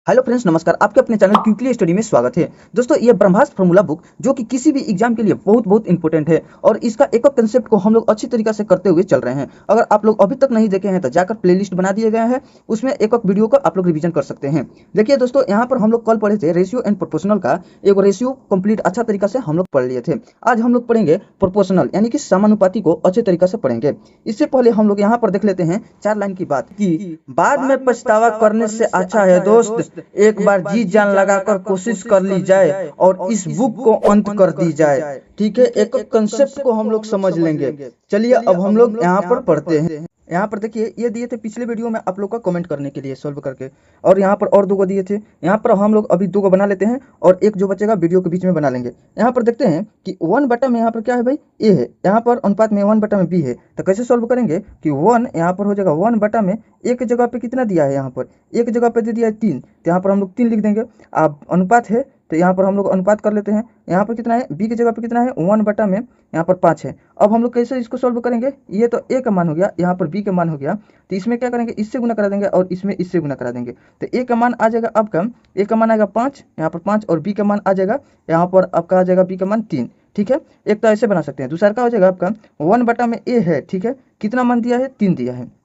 Hello friends, नमस्कार। आपके अपने चैनल क्विकली स्टडी में स्वागत है। दोस्तों, ये ब्रह्मास्त्र फॉर्मूला बुक जो कि किसी भी एग्जाम के लिए बहुत बहुत इंपॉर्टेंट है और इसका एक एक कंसेप्ट को हम लोग अच्छी तरीके से करते हुए चल रहे हैं। अगर आप लोग अभी तक नहीं देखे हैं तो जाकर प्लेलिस्ट बना दिए गए हैं, उसमें एक एक वीडियो का आप लोग रिवीजन कर सकते हैं। देखिए दोस्तों, यहाँ पर हम लोग कल पढ़े थे रेशियो एंड प्रोपोर्शनल का एक रेशियो कंप्लीट अच्छा तरीका से हम लोग पढ़ लिए थे। आज हम लोग पढ़ेंगे प्रोपोर्शनल यानी कि समानुपाती को अच्छे तरीके से पढ़ेंगे। इससे पहले हम लोग यहाँ पर देख लेते हैं 4 लाइन की बात कि बाद में पछतावा करने से अच्छा है दोस्त एक बार जी जान लगाकर कोशिश कर ली जाए और इस बुक को अंत कर दी जाए। ठीक है, एक कंसेप्ट को हम लोग समझ लेंगे। चलिए अब हम लोग यहाँ पर पढ़ते हैं। यहाँ पर देखिए, ये दिए थे पिछले वीडियो में आप लोग का कमेंट करने के लिए सॉल्व करके, और यहाँ पर और 2 को दिए थे। यहाँ पर हम लोग अभी 2 को बना लेते हैं और एक जो बचेगा वीडियो के बीच में बना लेंगे। यहाँ पर देखते हैं कि 1 बटा में यहाँ पर क्या है भाई, ए है। यहाँ पर अनुपात में 1 बटा में बी है। तो कैसे सॉल्व करेंगे कि 1 यहाँ पर हो जाएगा 1 बटा में एक जगह पे कितना दिया है, यहाँ पर एक जगह पे दे दिया है 3, तो यहाँ पर हम लोग 3 लिख देंगे। अब अनुपात है तो यहाँ पर हम लोग अनुपात कर लेते हैं। यहाँ पर कितना है, बी की जगह पे कितना है, 1 बटा में यहाँ पर 5 है। अब हम लोग कैसे इसको सॉल्व करेंगे, ये तो ए का मान हो गया, यहाँ पर बी का मान हो गया, तो इसमें क्या करेंगे, इससे गुना करा देंगे और इसमें इससे गुना करा देंगे। तो ए का मान आ जाएगा आपका, ए का मान आएगा 5, यहाँ पर 5, और बी का मान आ जाएगा यहाँ पर आपका आ जाएगा बी का मान 3। ठीक है, एक तो ऐसे बना सकते हैं। दूसरा का हो जाएगा आपका 1 बटा में ए है, ठीक है, कितना मान दिया है, 3 दिया है,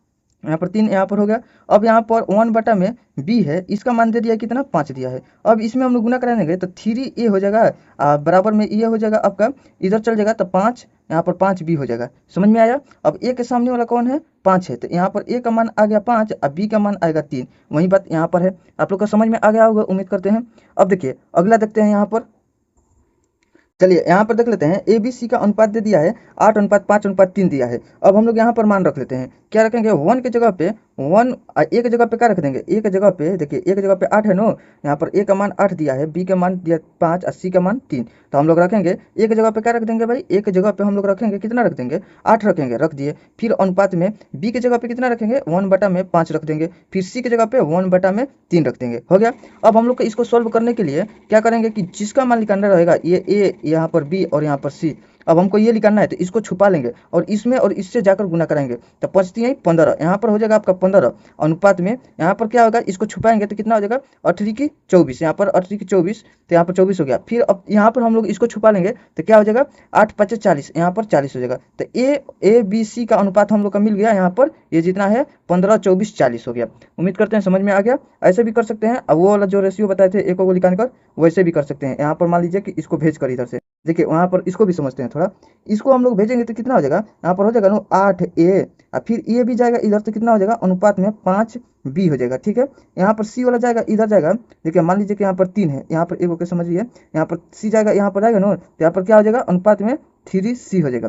यहाँ पर 3 यहाँ पर हो गया। अब यहाँ पर 1 बटा में बी है, इसका मान दे दिया कितना, 5 दिया है। अब इसमें हम लोग गुना कराएंगे तो 3 ए हो जाएगा, बराबर में ये हो जाएगा आपका, इधर चल जाएगा तो 5, यहाँ पर 5 बी हो जाएगा। समझ में आया। अब ए के सामने वाला कौन है, 5 है, तो यहाँ पर ए का मान आ गया 5 और बी का मान आएगा 3। वही बात यहाँ पर है। आप लोग को समझ में आ गया होगा, उम्मीद करते हैं। अब देखिए अगला देखते हैं यहाँ पर। चलिए यहाँ पर देख लेते हैं, ए बी सी का अनुपात दे दिया है 8:5:3 दिया है। अब हम लोग यहाँ पर मान रख लेते हैं, क्या रखेंगे, 1 की जगह पे 1, ए की जगह पे क्या रख देंगे, ए की जगह पे देखिए, ए की जगह पे 8 है नो, यहाँ पर ए का मान 8 दिया है, बी का मान दिया 5 और सी का मान 3। तो हम लोग रखेंगे ए की जगह पे क्या रख देंगे भाई, ए की जगह पे हम लोग रखेंगे कितना रख देंगे, 8 रखेंगे, रख दिए। फिर अनुपात में बी की जगह पे कितना रखेंगे, 1 बटा में 5 रख देंगे। फिर सी की जगह पे 1 बटा में 3 रख देंगे। हो गया। अब हम लोग को इसको सॉल्व करने के लिए क्या करेंगे कि जिसका मान निकालना रहेगा, ये ए, यहाँ पर बी और यहाँ पर सी, अब हमको ये निकालना है तो इसको छुपा लेंगे और इसमें और इससे जाकर गुना कराएंगे तो बचती है 15। यहाँ पर हो जाएगा आपका 15 अनुपात में, यहाँ पर क्या होगा, इसको छुपाएंगे तो कितना हो जाएगा, 8 की 24, यहाँ पर 8 की 24, तो यहाँ पर 24 हो गया। फिर अब यहाँ पर हम लोग इसको छुपा लेंगे तो क्या हो जाएगा, 8×5 = 40, यहाँ पर 40 हो जाएगा। तो ए बी सी का अनुपात हम लोग का मिल गया, यहाँ पर ये जितना है 15, 24, 40 हो गया। उम्मीद करते हैं समझ में आ गया। ऐसे भी कर सकते हैं, अब वो वाला जो रेशियो बताए थे एक को निकाल कर, वैसे भी कर सकते हैं। यहाँ पर मान लीजिए कि इसको भेज कर इधर से देखिए, वहाँ पर इसको भी समझते हैं थोड़ा। इसको हम लोग भेजेंगे तो कितना हो जाएगा, यहाँ पर हो जाएगा ना 8 ए, और फिर ये भी जाएगा इधर तो कितना हो जाएगा, अनुपात में 5 बी हो जाएगा। ठीक है, यहाँ पर सी वाला जाएगा इधर जाएगा, देखिए मान लीजिए कि यहाँ पर 3 है, यहाँ पर एक होकर समझिए, यहाँ पर सी जाएगा, यहाँ पर जाएगा ना, तो यहाँ पर क्या हो जाएगा, अनुपात में 3 सी हो जाएगा,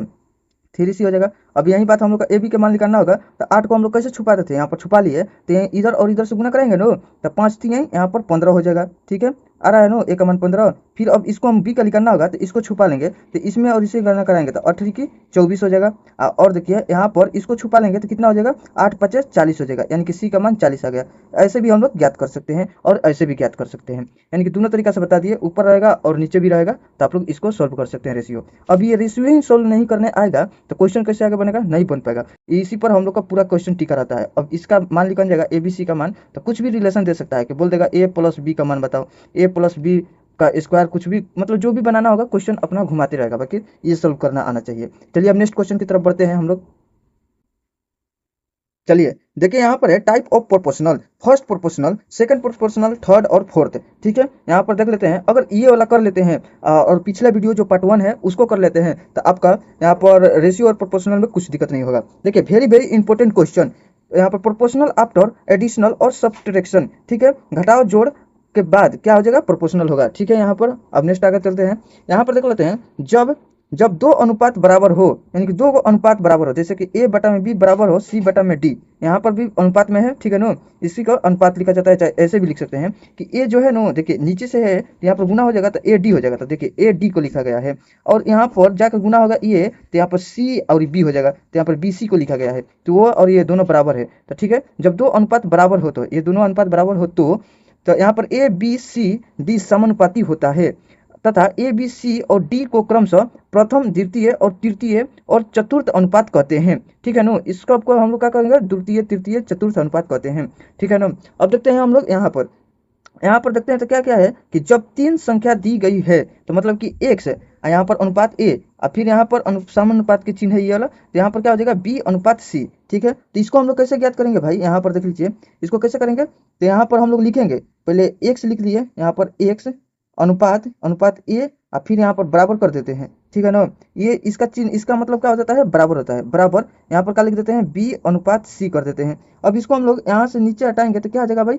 3 सी हो जाएगा। अब यही बात हम लोग का ए बी के मान निकालना होगा, तो 8 को हम लोग कैसे छुपा देते हैं, यहाँ पर छुपा लिए, तो इधर और इधर से गुना करेंगे नो, तो 5 3 यहाँ पर 15 हो जाएगा। ठीक है, आ रहा है नो, ए का मान 15। फिर अब इसको हम बी का निकालना होगा तो इसको छुपा लेंगे, तो इसमें और इसे गणना कराएंगे तो 8 की 24 हो जाएगा। और देखिए यहाँ पर इसको छुपा लेंगे तो कितना हो जाएगा, 8×5 = 40 हो जाएगा, यानी कि सी का मान 40 आ गया। ऐसे भी हम लोग ज्ञात कर सकते हैं और ऐसे भी ज्ञात कर सकते हैं, यानी कि दोनों तरीका से बता दिए, ऊपर रहेगा और नीचे भी रहेगा, तो आप लोग इसको सॉल्व कर सकते हैं रेशियो। अब ये रेशियो ही सॉल्व नहीं करने आएगा तो क्वेश्चन कैसे आगे बनेगा, नहीं बन पाएगा। इसी पर हम लोग का पूरा क्वेश्चन टिका रहता है। अब इसका मान निकल जाएगा ए बी सी का मान, तो कुछ भी रिलेशन दे सकता है कि बोल देगा ए प्लस बी का मान बताओ, ए प्लस बी का स्क्वायर, कुछ भी मतलब जो भी बनाना होगा क्वेश्चन अपना घुमाते रहेगा, बाकी ये सॉल्व करना आना चाहिए। चलिए अब नेक्स्ट क्वेश्चन की तरफ बढ़ते हैं हम लोग। चलिए देखिए, यहाँ पर है type of proportional, first proportional, second proportional, third और फोर्थ। ठीक है, यहाँ पर देख लेते हैं, अगर ये वाला कर लेते हैं और पिछला वीडियो जो पार्ट 1 है उसको कर लेते हैं तो आपका यहाँ पर रेशियो और प्रोपोर्शनल में कुछ दिक्कत नहीं होगा। देखिए वेरी वेरी इंपॉर्टेंट क्वेश्चन, यहाँ पर प्रोपोर्शनल आफ्टर एडिशनल और सब्ट्रैक्शन। ठीक है, घटाव जोड़ के बाद क्या हो जाएगा, प्रोपोर्शनल होगा। ठीक है, यहाँ पर अब नेक्स्ट आगे चलते हैं। यहाँ पर देख लेते हैं, जब 2 अनुपात बराबर हो, यानी कि 2 अनुपात बराबर हो, जैसे कि ए बटा में बी बराबर हो सी बटा में डी, यहाँ पर भी अनुपात में है। ठीक है नो, इसी का अनुपात लिखा जाता है, चाहे ऐसे भी लिख सकते हैं कि ए जो है नो, देखिए नीचे से है यहाँ पर गुना हो जाएगा तो ए डी हो जाएगा, तो देखिए ए डी को लिखा गया है, और यहाँ पर जाकर गुना होगा ये, तो यहाँ पर सी और बी हो जाएगा, तो यहाँ पर बी सी को लिखा गया है, तो वो और ये दोनों बराबर है। तो ठीक है, जब 2 अनुपात बराबर हो, तो ये दोनों अनुपात बराबर हो तो यहाँ पर ए बी सी डी समानुपाती होता है, तथा ए बी सी और डी को क्रमशः प्रथम, द्वितीय और तृतीय और चतुर्थ अनुपात कहते हैं। ठीक है नो, इसको आपको हम लोग क्या कहेंगे, द्वितीय, तृतीय, चतुर्थ अनुपात कहते हैं। ठीक है नो, अब देखते हैं हम लोग यहाँ पर यहाँ पर देखते हैं तो क्या क्या है कि जब तीन संख्या दी गई है तो मतलब कि x है, यहाँ पर अनुपात a, और फिर यहाँ पर समानुपात के चिन्ह है ये वाला, तो यहाँ पर क्या हो जाएगा b अनुपात c। ठीक है, तो इसको हम लोग कैसे ज्ञात करेंगे भाई, यहाँ पर देख लीजिए इसको कैसे करेंगे। तो यहाँ पर हम लोग लिखेंगे पहले x लिख लिए, यहाँ पर x अनुपात अनुपात a, और फिर यहाँ पर बराबर कर देते हैं। ठीक है ना, ये इसका चिन्ह, इसका मतलब क्या हो जाता है, बराबर होता है, बराबर यहाँ पर क्या लिख देते हैं, b अनुपात c कर देते हैं। अब इसको हम लोग यहाँ से नीचे हटाएंगे तो क्या आ जाएगा भाई,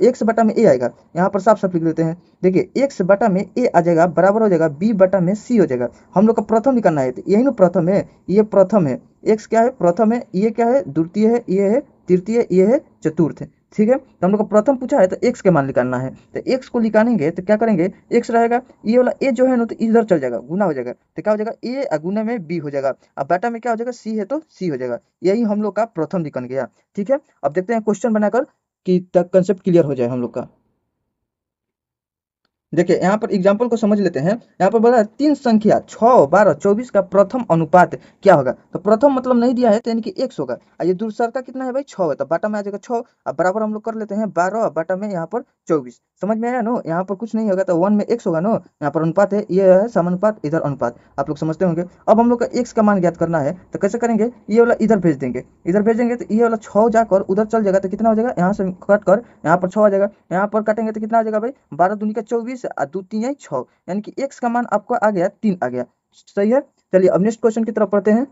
x बटा में a आएगा, यहाँ पर साफ साफ लिख देते हैं। देखिए x बटा में a आ जाएगा, बराबर हो जाएगा b बटा में c हो जाएगा। हम लोग का प्रथम निकालना है, तो यही ना प्रथम है, ये प्रथम है, x क्या है प्रथम है, ये क्या है द्वितीय है, ये है तृतीय, ये है चतुर्थ। ठीक है, तो हम लोग का प्रथम पूछा है तो x के मान निकालना है, तो x को निकालेंगे तो क्या करेंगे, x रहेगा, ये वाला a जो है ना तो इधर चल जाएगा, गुना हो जाएगा, तो क्या हो जाएगा a गुना में b हो जाएगा, अब बेटा में क्या हो जाएगा c है तो c हो जाएगा। यही हम लोग का प्रथम निकल गया। ठीक है, अब देखते हैं क्वेश्चन बनाकर कि तक कंसेप्ट क्लियर हो जाए हम लोग का। देखिए यहाँ पर एग्जाम्पल को समझ लेते हैं। यहाँ पर बोला है तीन संख्या 6, 12, 24 का प्रथम अनुपात क्या होगा, तो प्रथम मतलब नहीं दिया है तो यानी कि x होगा, और ये दूसरा का कितना है भाई 6 है, तो बाटा में आ जाएगा 6, अब बराबर हम लोग कर लेते हैं 12, बाटा में यहाँ पर 24। समझ में आया नो, यहाँ पर कुछ नहीं होगा तो 1 में x होगा नो, यहाँ पर अनुपात है, ये है समानुपात, इधर अनुपात, आप लोग समझते होंगे। अब हम लोग का x का मान ज्ञात करना है तो कैसे करेंगे, ये वाला इधर भेज देंगे, इधर भेजेंगे तो ये वाला 6 जाकर उधर चल जाएगा तो कितना हो जाएगा, यहाँ से कट कर यहाँ पर 6 आ जाएगा, यहाँ पर काटेंगे तो कितना आ जाएगा भाई 12 दूनी का 24 और 2 3 6, यानी कि x का मान आपको आ गया 3 आ गया। सही है, चलिए अब नेक्स्ट क्वेश्चन की तरफ पढ़ते हैं।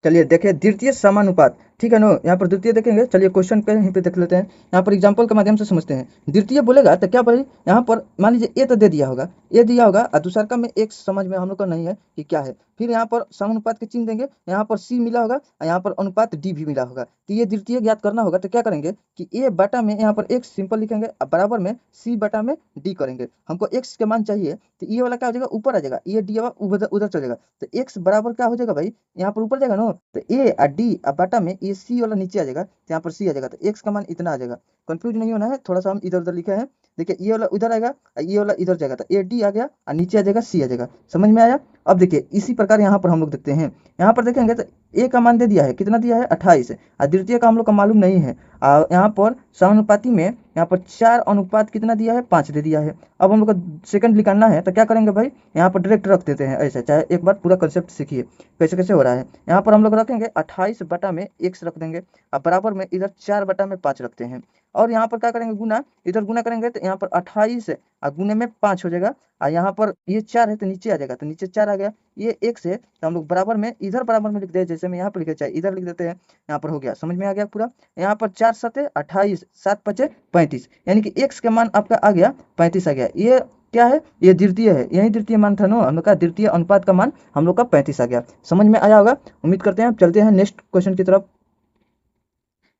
चलिए देखिए द्वितीय समानुपात, ठीक है नो, यहाँ पर द्वितीय देखेंगे, चलिए क्वेश्चन पे यहीं पे देख लेते हैं, यहाँ पर एग्जांपल के माध्यम से समझते हैं। द्वितीय बोलेगा तो क्या भाई, यहाँ पर मान लीजिए ए तो दे दिया होगा, ए दिया होगा और दूसरा का में एक समझ में हम लोग को नहीं है कि क्या है, फिर यहाँ पर समानुपात के चिन्ह देंगे, यहाँ पर सी मिला होगा और यहाँ पर अनुपात डी भी मिला होगा, तो ये द्वितीय ज्ञात करना होगा, तो क्या करेंगे कि ए बटा में यहाँ पर एक सिंपल लिखेंगे और बराबर में सी बटा में डी करेंगे। हमको एक्स के मान चाहिए तो ये वाला क्या हो जाएगा ऊपर आ जाएगा, ये डी उधर उधर चलेगा, तो एक्स बराबर क्या हो जाएगा भाई, यहाँ पर ऊपर जाएगा ना, तो ए और डी और बटा में ये सी वाला नीचे आ जाएगा, तो यहाँ पर सी आ जाएगा, तो एक्स का मान इतना आ जाएगा। कंफ्यूज नहीं होना है, थोड़ा सा हम इधर उधर लिखे हैं। देखिए ये वाला उधर आएगा और ये वाला इधर जाएगा, तो ए डी आ गया और नीचे आ जाएगा सी आ जाएगा। समझ में आया। अब देखिए इसी प्रकार यहाँ पर हम लोग देखते हैं, यहाँ पर देखेंगे तो ए का मान दे दिया है, कितना दिया है 28, और द्वितीय का हम लोग का मालूम नहीं है, और यहाँ पर समानुपाती में यहाँ पर 4 अनुपात कितना दिया है 5 दे दिया है। अब हम लोग का सेकंड निकालना है तो क्या करेंगे भाई, यहाँ पर डायरेक्ट रख देते हैं ऐसे, चाहे एक बार पूरा कंसेप्ट सीखिए कैसे कैसे हो रहा है। यहाँ पर हम लोग रखेंगे 28 बटा में x रख देंगे, अब बराबर में इधर 4 बटा में 5 रखते हैं, और यहाँ पर क्या करेंगे गुना, इधर गुना करेंगे तो यहाँ पर 28 और गुने में 5 हो जाएगा, और यहाँ पर ये 4 है तो नीचे आ जाएगा, तो नीचे 4 आ गया, ये x है तो हम लोग बराबर में इधर बराबर में लिख दे, जैसे मैं यहाँ पर लिखे चाहे इधर लिख देते हैं, यहाँ पर हो गया। समझ में आ गया पूरा। यहाँ पर 4 7 28, 7 5 35, यानी कि x का मान आपका आ गया 35 आ गया। ये क्या है, ये द्वितीय है, यही द्वितीय मान था ना हम लोग का, द्वितीय अनुपात का मान हम लोग का 35 आ गया। समझ में आया होगा, उम्मीद करते हैं। चलते हैं नेक्स्ट क्वेश्चन की तरफ।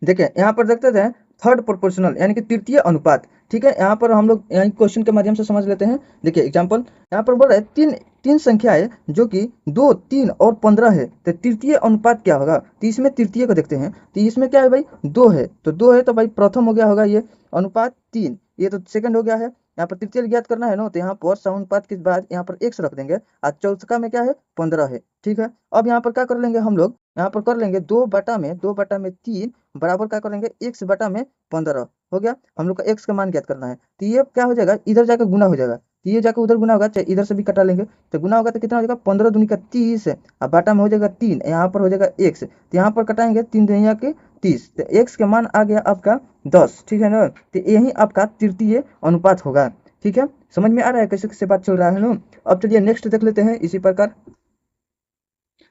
देखिए यहाँ पर देखते हैं थर्ड प्रोपोर्शनल यानी कि तृतीय अनुपात। ठीक है, यहाँ पर हम लोग यहाँ क्वेश्चन के माध्यम से समझ लेते हैं। देखिए एग्जांपल यहाँ पर बोल रहा है तीन तीन संख्याएं जो कि 2, 3 और 15 है, तो तृतीय अनुपात क्या होगा, तो इसमें तृतीय को देखते हैं, तो इसमें क्या है भाई 2 है, तो 2 है तो भाई प्रथम हो गया होगा ये अनुपात 3, ये तो सेकंड हो गया है। यहाँ पर तृतीय ज्ञात करना है ना, तो यहाँ पर समानुपात के बाद यहाँ पर x रख देंगे, और चौथा में क्या है 15 है। ठीक है, अब यहाँ पर क्या कर लेंगे हम लोग, यहाँ पर कर लेंगे 2 बटा में 3 बराबर क्या करेंगे x बटा में 15 हो गया। हम लोग का x का मान ज्ञात करना है, तो ये क्या हो जाएगा इधर जाकर गुना हो जाएगा, तो ये जाकर उधर गुना होगा, चाहे इधर से भी कटा लेंगे तो गुना होगा, तो कितना हो जाएगा 15 दूनी का 30, और बाटा में हो जाएगा 3, यहाँ पर हो जाएगा x, तो यहाँ पर कटाएंगे 3 दुनिया के 30, तो x के मान आ गया आपका 10। ठीक है ना, तो यही आपका तृतीय अनुपात होगा। ठीक है, समझ में आ रहा है कैसे कैसे बात चल रहा है ना। अब चलिए नेक्स्ट देख लेते हैं इसी प्रकार।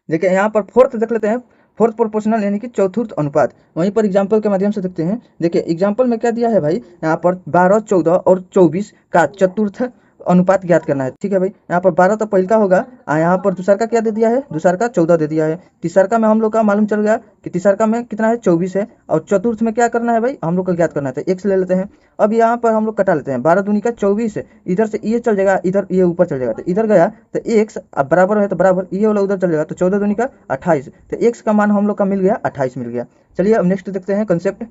देखिए यहाँ पर फोर्थ देख लेते हैं, फोर्थ प्रोपोर्शनल यानी कि चौथुर्थ अनुपात, वहीं पर एग्जाम्पल के माध्यम से देखते हैं। देखिए एग्जाम्पल में क्या दिया है भाई, यहाँ पर 12, 14 और 24 का चतुर्थ अनुपात ज्ञात करना है। ठीक है भाई, यहाँ पर 12 तो पहल का होगा, यहाँ पर दूसरा का क्या दे दिया है, दूसरा का 14 दे दिया है, तीसरा का में हम लोग का मालूम चल गया कि तीसरा का में कितना है 24 है, और चतुर्थ में क्या करना है भाई हम लोग को ज्ञात करना है, तो x ले लेते हैं। अब यहाँ पर हम लोग कटा लेते हैं, 12 दूनी का 24, इधर से ये चल जाएगा, इधर ये ऊपर चल जाएगा, तो इधर गया तो x अब बराबर है तो बराबर ये वाला उधर चल जाएगा, तो 14 दूनी का 28, तो x का मान हम लोग का मिल गया 28 मिल गया। चलिए अब नेक्स्ट देखते हैं कंसेप्ट।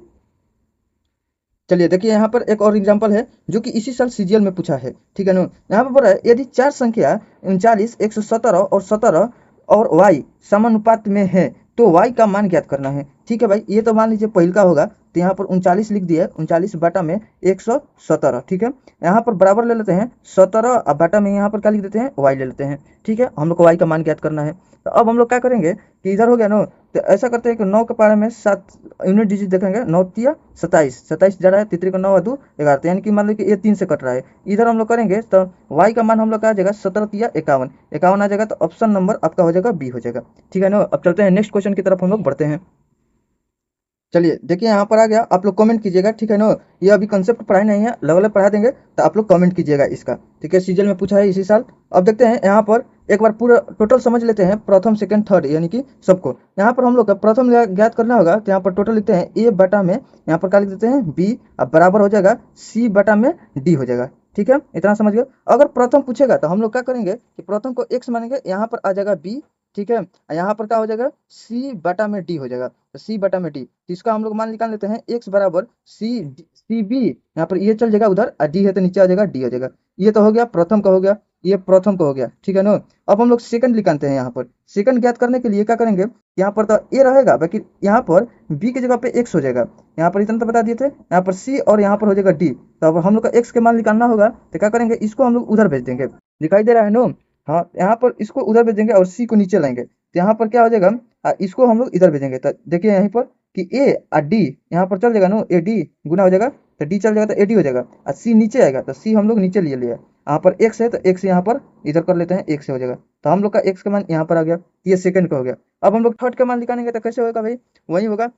चलिए देखिए यहाँ पर एक और एग्जांपल है जो कि इसी साल सीजीएल में पूछा है। ठीक है ना, यहाँ पर बोल रहा है यदि चार संख्या 39, 117 और 17 और y समानुपात में है तो y का मान ज्ञात करना है। ठीक है भाई, ये तो मान लीजिए पहिल का होगा, तो यहाँ पर 39 लिख दिया है, 39 बटा में 117। ठीक है, यहाँ पर बराबर ले लेते हैं 17 और बटा में यहाँ पर क्या लिख देते हैं, y ले लेते हैं। ठीक है, हम लोग को y का मान ज्ञात करना है। तो अब हम लोग क्या करेंगे कि इधर हो गया ना, तो ऐसा करते हैं कि 9 के पारे में 7 यूनिट डिजिट देखेंगे, 9 तिया 27, 27 जा रहा है, तितरी का 9 और 2 11, यानी कि मान लो कि ये 3 से कट रहा है। इधर हम लोग करेंगे तो y का मान हम लोग का आ जाएगा 17 तिया 51, 51 आ जाएगा, तो ऑप्शन नंबर आपका हो जाएगा बी हो जाएगा। ठीक है ना, अब चलते हैं नेक्स्ट क्वेश्चन की तरफ हम लोग बढ़ते हैं। चलिए देखिए यहाँ पर आ गया, आप लोग कमेंट कीजिएगा। ठीक है ना, ये अभी कंसेप्ट पढ़ाई नहीं है, लेवल में पढ़ा देंगे, तो आप लोग कमेंट कीजिएगा इसका। ठीक है, सीजन में पूछा है इसी साल। अब देखते हैं यहाँ पर एक बार पूरा टोटल समझ लेते हैं, प्रथम सेकंड थर्ड यानी कि सबको। यहाँ पर हम लोग का प्रथम ज्ञात करना होगा, तो यहाँ पर टोटल लिखते हैं ए बटा में यहाँ पर क्या लिख देते हैं बी, अब बराबर हो जाएगा सी बटा में डी हो जाएगा। ठीक है, इतना समझ गए। अगर प्रथम पूछेगा तो हम लोग क्या करेंगे कि प्रथम को एक्स मानेंगे, यहाँ पर आ जाएगा बी। ठीक है, यहाँ पर क्या हो जाएगा सी बटा में डी हो जाएगा, तो सी बटा में डी, तो इसका हम लोग मान निकाल लेते हैं एक्स बराबर सी बी, यहाँ पर ये चल जाएगा उधर, डी है तो नीचे आ जाएगा डी हो जाएगा। ये तो हो गया प्रथम का हो गया, ये प्रथम का हो गया। ठीक है ना, अब हम लोग सेकंड निकालते हैं। यहाँ पर सेकंड ज्ञात करने के लिए क्या करेंगे, यहाँ पर तो ए रहेगा, बाकी यहाँ पर बी की जगह पे एक्स हो जाएगा। यहाँ पर इतना तो बता दिए थे, यहाँ पर सी और यहाँ पर हो जाएगा डी, तो अब हम लोग का एक्स के मान निकालना होगा, तो क्या करेंगे इसको हम लोग उधर भेज देंगे, दिखाई दे रहा है नो। हाँ, यहाँ पर इसको उधर भेजेंगे और सी को नीचे लाएंगे, तो यहाँ पर क्या हो जाएगा, इसको हम लोग इधर भेजेंगे। तो देखिए यहीं पर कि ए और डी यहाँ पर चल जाएगा नो, ए डी गुना हो जाएगा, तो डी चल जाएगा तो ए डी हो जाएगा, और सी नीचे आएगा, तो सी हम लोग नीचे लिए लिया। यहाँ पर एक्स है तो एक्स यहाँ पर इधर कर लेते हैं, एक्स से हो जाएगा, तो हम लोग का एक्स का मान यहाँ पर आ गया, ये सेकंड का हो गया। अब हम लोग थर्ड का मान निकालेंगे, तो कैसे होगा भाई, वही होगा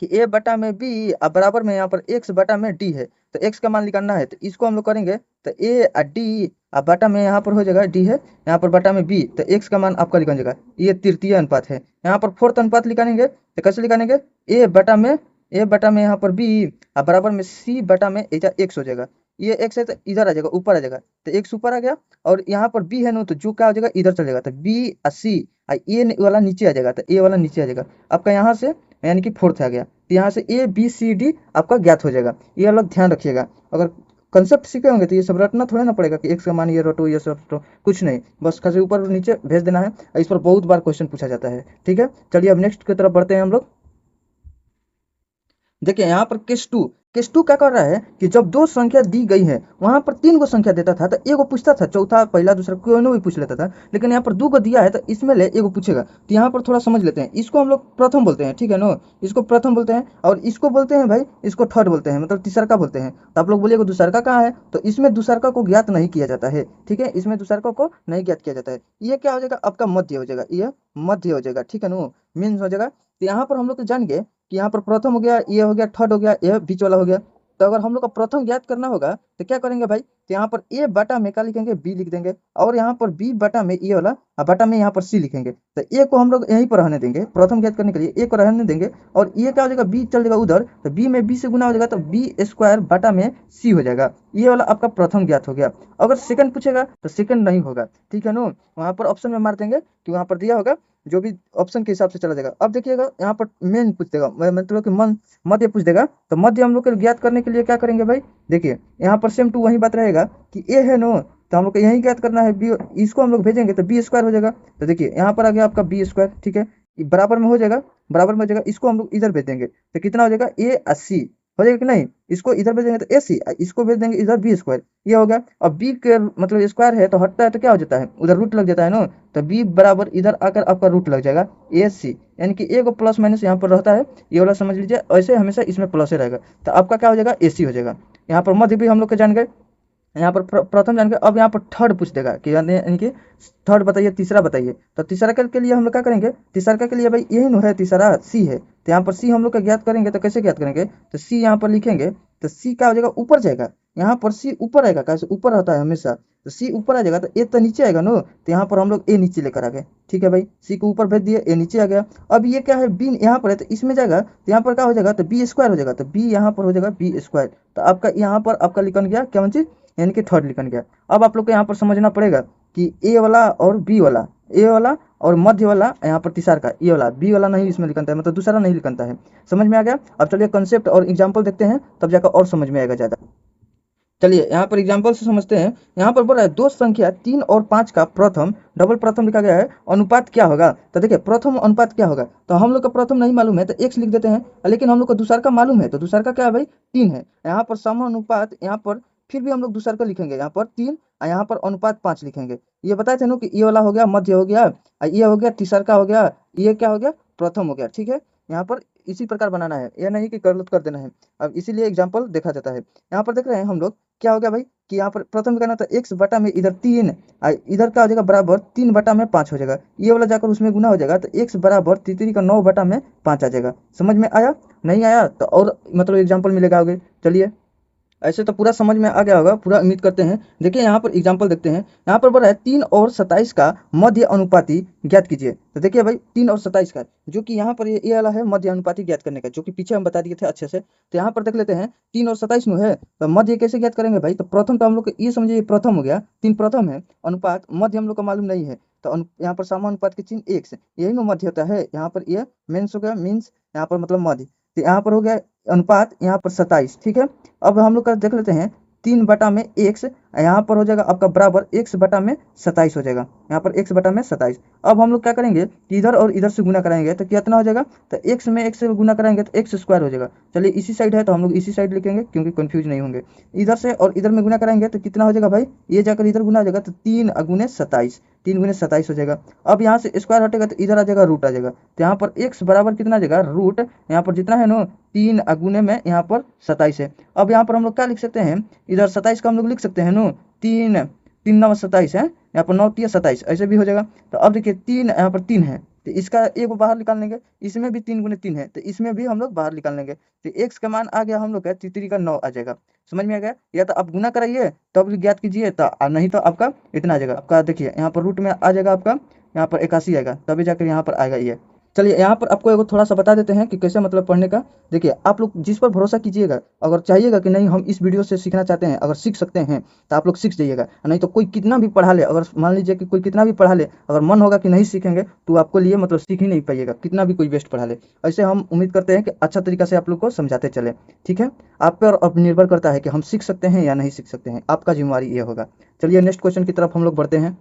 कि ए बटा में बी और बराबर में यहाँ पर एक्स बटा में डी है, तो एक्स का मान निकालना है, तो इसको हम लोग करेंगे, तो ए और डी और बटा में यहाँ पर हो जाएगा डी है, यहाँ पर बटा में बी, तो एक्स का मान आपका निकल जाएगा। ये तृतीय अनुपात है। यहाँ पर फोर्थ अनुपात निकालेंगे, तो कैसे निकालेंगे, ए बटा में यहाँ पर बी और बराबर में सी बटा में एक्स हो जाएगा। ये एक्स है तो इधर आ जाएगा, ऊपर आ जाएगा, तो एक्स ऊपर आ गया, और यहाँ पर बी है ना, तो जो क्या हो जाएगा इधर चल जाएगा, तो बी और सी और ए वाला नीचे आ जाएगा, तो ए वाला नीचे आ जाएगा आपका यहाँ से, यानी कि फोर्थ आ गया। तो यहाँ से ए बी सी डी आपका ज्ञात हो जाएगा। ये अलग ध्यान रखिएगा, अगर कंसेप्ट सीखे होंगे तो ये सब रटना थोड़ा ना पड़ेगा कि एक्स का मान ये रटो ये सब रटो, कुछ नहीं, बस खाली ऊपर और नीचे भेज देना है। इस पर बहुत बार क्वेश्चन पूछा जाता है। ठीक है, चलिए अब नेक्स्ट की तरफ बढ़ते हैं हम लोग। देखिए यहाँ पर केस टू क्या कर रहा है कि जब दो संख्या दी गई है, वहां पर तीन गो संख्या देता था, तो एगो पूछता था, चौथा पहला दूसरा कोई भी पूछ लेता था, लेकिन यहाँ पर दो गो दिया है तो इसमें ले एगो पूछेगा। तो यहाँ पर थोड़ा समझ लेते हैं, इसको हम लोग प्रथम बोलते हैं। ठीक है नो, इसको प्रथम बोलते हैं, और इसको बोलते हैं भाई, इसको थर्ड बोलते हैं, मतलब तीसरका बोलते हैं। तो आप लोग बोलिएगा दूसरका कहाँ है, तो इसमें दूसरका को ज्ञात नहीं किया जाता है। ठीक है, इसमें दूसरका को नहीं ज्ञात किया जाता है। ये क्या हो जाएगा आपका मध्य हो जाएगा, ये मध्य हो जाएगा। ठीक है नो, मीन्स हो जाएगा। तो यहाँ पर हम लोग जान गए कि यहाँ पर प्रथम हो गया, ये हो गया थर्ड हो गया, ये बीच वाला हो गया। तो अगर हम लोग का प्रथम ज्ञात करना होगा तो क्या करेंगे भाई, तो यहाँ पर ए बटा में क्या लिखेंगे, बी लिख देंगे, और यहाँ पर बी बटा में ये वाला, और बटा में यहाँ पर सी लिखेंगे। तो ए को हम लोग यहीं पर रहने देंगे, प्रथम ज्ञात करने के लिए ए को रहने देंगे, और ये क्या हो जाएगा, बी चल जाएगा उधर, तो बी में बी से गुना हो जाएगा, तो बी स्क्वायर बटा में सी हो जाएगा। ये वाला आपका प्रथम ज्ञात हो गया। अगर सेकंड पूछेगा तो सेकंड नहीं होगा। ठीक है नो, वहाँ पर ऑप्शन में मार देंगे कि वहाँ पर दिया होगा, जो भी ऑप्शन के हिसाब से चला जाएगा। अब देखिएगा यहाँ पर मेन पूछ देगा, मतलब कि मध्य पूछ देगा, तो मध्य हम लोग को ज्ञात करने के लिए क्या करेंगे भाई, देखिए यहाँ पर सेम टू वही बात रहेगा कि ए है नो, तो हम लोग को यही ज्ञात करना है बी, इसको हम लोग भेजेंगे तो बी स्क्वायर हो जाएगा। तो देखिए यहाँ पर आ गया आपका बी स्क्वायर। ठीक है, बराबर में हो जाएगा, बराबर में हो जाएगा, इसको हम लोग इधर भेज देंगे, तो कितना हो जाएगा ए 80 हो जाएगा कि नहीं, इसको इधर भेजेंगे तो ए सी, इसको भेज देंगे इधर बी स्क्वायर, ये हो गया। अब बी के मतलब स्क्वायर है तो हटता है तो क्या हो जाता है, उधर रूट लग जाता है ना, तो बी बराबर इधर आकर आपका रूट लग जाएगा ए सी, यानी कि ए को प्लस माइनस यहाँ पर रहता है, ये वाला समझ लीजिए, ऐसे हमेशा इसमें प्लस ही रहेगा, तो आपका क्या हो जाएगा ए सी हो जाएगा। यहाँ पर मध्य भी हम लोग के जान गए, यहाँ पर प्रथम जान गए। अब यहाँ पर थर्ड पूछ देगा कि यानी कि थर्ड बताइए, तीसरा बताइए, तो तीसरा के लिए हम लोग क्या करेंगे, तीसरा के लिए भाई यही नो है, तीसरा सी है, तो यहाँ पर सी हम लोग का ज्ञात करेंगे, तो कैसे ज्ञात करेंगे, तो सी यहाँ पर लिखेंगे, तो सी क्या हो जाएगा, ऊपर जाएगा, यहाँ पर सी ऊपर आएगा, कैसे ऊपर रहता है हमेशा, तो सी ऊपर आ जाएगा, तो ए तो नीचे आएगा नो, तो यहाँ पर हम लोग ए नीचे लेकर आ गए। ठीक है भाई, सी को ऊपर भेज दिए, ए नीचे आ गया। अब ये क्या है, बी यहाँ पर है तो इसमें जाएगा, तो यहाँ पर क्या हो जाएगा, तो बी स्क्वायर हो जाएगा, तो बी यहाँ पर हो जाएगा बी स्क्वायर, तो आपका यहाँ पर आपका लिखन गया क्या चीज, यानी कि थर्ड लिखन गया। अब आप लोग को यहाँ पर समझना पड़ेगा कि ए वाला और बी वाला, ए वाला और मध्य वाला, यहाँ पर तीसरा का ये वाला, बी वाला नहीं इसमें लिखनता है, मतलब दूसरा नहीं लिखनता है। समझ में आ गया। अब चलिए कंसेप्ट और एग्जांपल देखते हैं, तब जाकर और समझ में आएगा ज़्यादा। चलिए यहाँ पर एग्जाम्पल से समझते हैं। यहाँ पर बोल रहा है दो संख्या 3 और 5 का प्रथम डबल प्रथम लिखा गया है, अनुपात क्या होगा। तो देखिए प्रथम अनुपात क्या होगा, तो हम लोग का प्रथम नहीं मालूम है तो x लिख देते हैं, लेकिन हम लोग को दूसरा का मालूम है, तो दूसरा का क्या है भाई 3 है। यहाँ पर सम अनुपात, यहाँ पर फिर भी हम लोग दूसरा का लिखेंगे, यहाँ पर 3 और यहाँ पर अनुपात 5 लिखेंगे। ये बताए थे ना कि ये वाला हो गया मध्य हो गया, और ये हो गया तीसरा का हो गया, ये क्या हो गया प्रथम हो गया। ठीक है, यहाँ पर इसी प्रकार बनाना है, यह नहीं कि कर देना है। अब इसीलिए एग्जाम्पल देखा जाता है। यहाँ पर देख रहे हैं हम लोग क्या हो गया भाई कि यहाँ पर प्रथम करना था x बटा में इधर 3, इधर का हो जाएगा बराबर 3 बटा में 5 हो जाएगा, ये वाला जाकर उसमें गुना हो जाएगा, तो x बराबर तितरी का 9 बटा में 5 आ जाएगा। समझ में आया, नहीं आया तो और मतलब एग्जाम्पल मिलेगा आगे। चलिए ऐसे तो पूरा समझ में आ गया होगा, पूरा उम्मीद करते हैं। देखिए यहाँ पर एग्जाम्पल देखते हैं। यहाँ पर बोल रहा है 3 और 27 का मध्य अनुपाती ज्ञात कीजिए। तो देखिए भाई 3 और 27 का, जो कि यहाँ पर ये वाला है मध्य अनुपाती ज्ञात करने का, जो कि पीछे हम बता दिए थे अच्छे से। तो यहाँ पर देख लेते हैं 3 और 27 में है, तो मध्य कैसे ज्ञात करेंगे भाई। तो प्रथम तो हम लोग ये समझिए प्रथम हो गया, 3 प्रथम है, अनुपात मध्य हम लोग को मालूम नहीं है, तो यहाँ पर समानुपात के चिन्ह एक से, यही ना मध्य होता है। यहाँ पर ये मीन्स हो गया, मीन्स यहाँ पर मतलब मध्य, तो यहाँ पर हो गया अनुपात यहाँ पर 27। ठीक है, अब हम लोग का देख लेते हैं 3 बटा में x, यहाँ पर हो जाएगा आपका बराबर x बटा में 27 हो जाएगा, यहाँ पर x बटा में 27। अब हम लोग क्या करेंगे कि इधर और इधर से गुना कराएंगे तो कितना हो जाएगा, तो x में x से गुना कराएंगे तो x स्क्वायर हो जाएगा। चलिए इसी साइड है तो हम लोग इसी साइड लिखेंगे क्योंकि कंफ्यूज नहीं होंगे। इधर से और इधर में गुना कराएंगे तो कितना हो जाएगा भाई, ये जाकर इधर गुना हो जाएगा तो 3 गुने 27, 3 गुने 27 हो जाएगा। अब यहाँ से स्क्वायर हटेगा तो इधर आ जाएगा रूट आ जाएगा, तो यहाँ पर x बराबर कितना आ जाएगा रूट, यहाँ पर जितना है ना 3 गुने में यहाँ पर 27 है। अब यहाँ पर हम लोग क्या लिख सकते हैं, इधर 27 का हम लोग लिख सकते हैं नो 3 3 9 27 है, यहाँ पर 9 3 27 ऐसे भी हो जाएगा। तो अब देखिए 3 यहाँ पर 3 है, तो इसका एक बाहर निकाल लेंगे, इसमें भी 3 गुने 3 है तो इसमें भी हम लोग बाहर निकाल लेंगे, तो x का मान आ गया हम लोग का तितरी का 9 आ जाएगा। समझ में आ गया, या तो आप गुना कराइए तब ज्ञात कीजिए, तो नहीं तो आपका इतना आ जाएगा। आपका देखिए यहाँ पर रूट में आ जाएगा आपका, यहाँ पर 81 आएगा, तभी जाकर यहाँ पर आएगा ये। चलिए यहाँ पर आपको एगो थोड़ा सा बता देते हैं कि कैसे मतलब पढ़ने का। देखिए आप लोग जिस पर भरोसा कीजिएगा, अगर चाहिएगा कि नहीं हम इस वीडियो से सीखना चाहते हैं, अगर सीख सकते हैं तो आप लोग सीख जाइएगा, नहीं तो कोई कितना भी पढ़ा ले, अगर मान लीजिए कि कोई कितना भी पढ़ा ले, अगर मन होगा कि नहीं सीखेंगे तो आपको लिए मतलब सीख ही नहीं पाइएगा, कितना भी कोई बेस्ट पढ़ा ले। ऐसे हम उम्मीद करते हैं कि अच्छा तरीका से आप लोग को समझाते चले। ठीक है, आप पर अब निर्भर करता है कि हम सीख सकते हैं या नहीं सीख सकते हैं, आपका जिम्मेवारी ये होगा। चलिए नेक्स्ट क्वेश्चन की तरफ हम लोग बढ़ते हैं।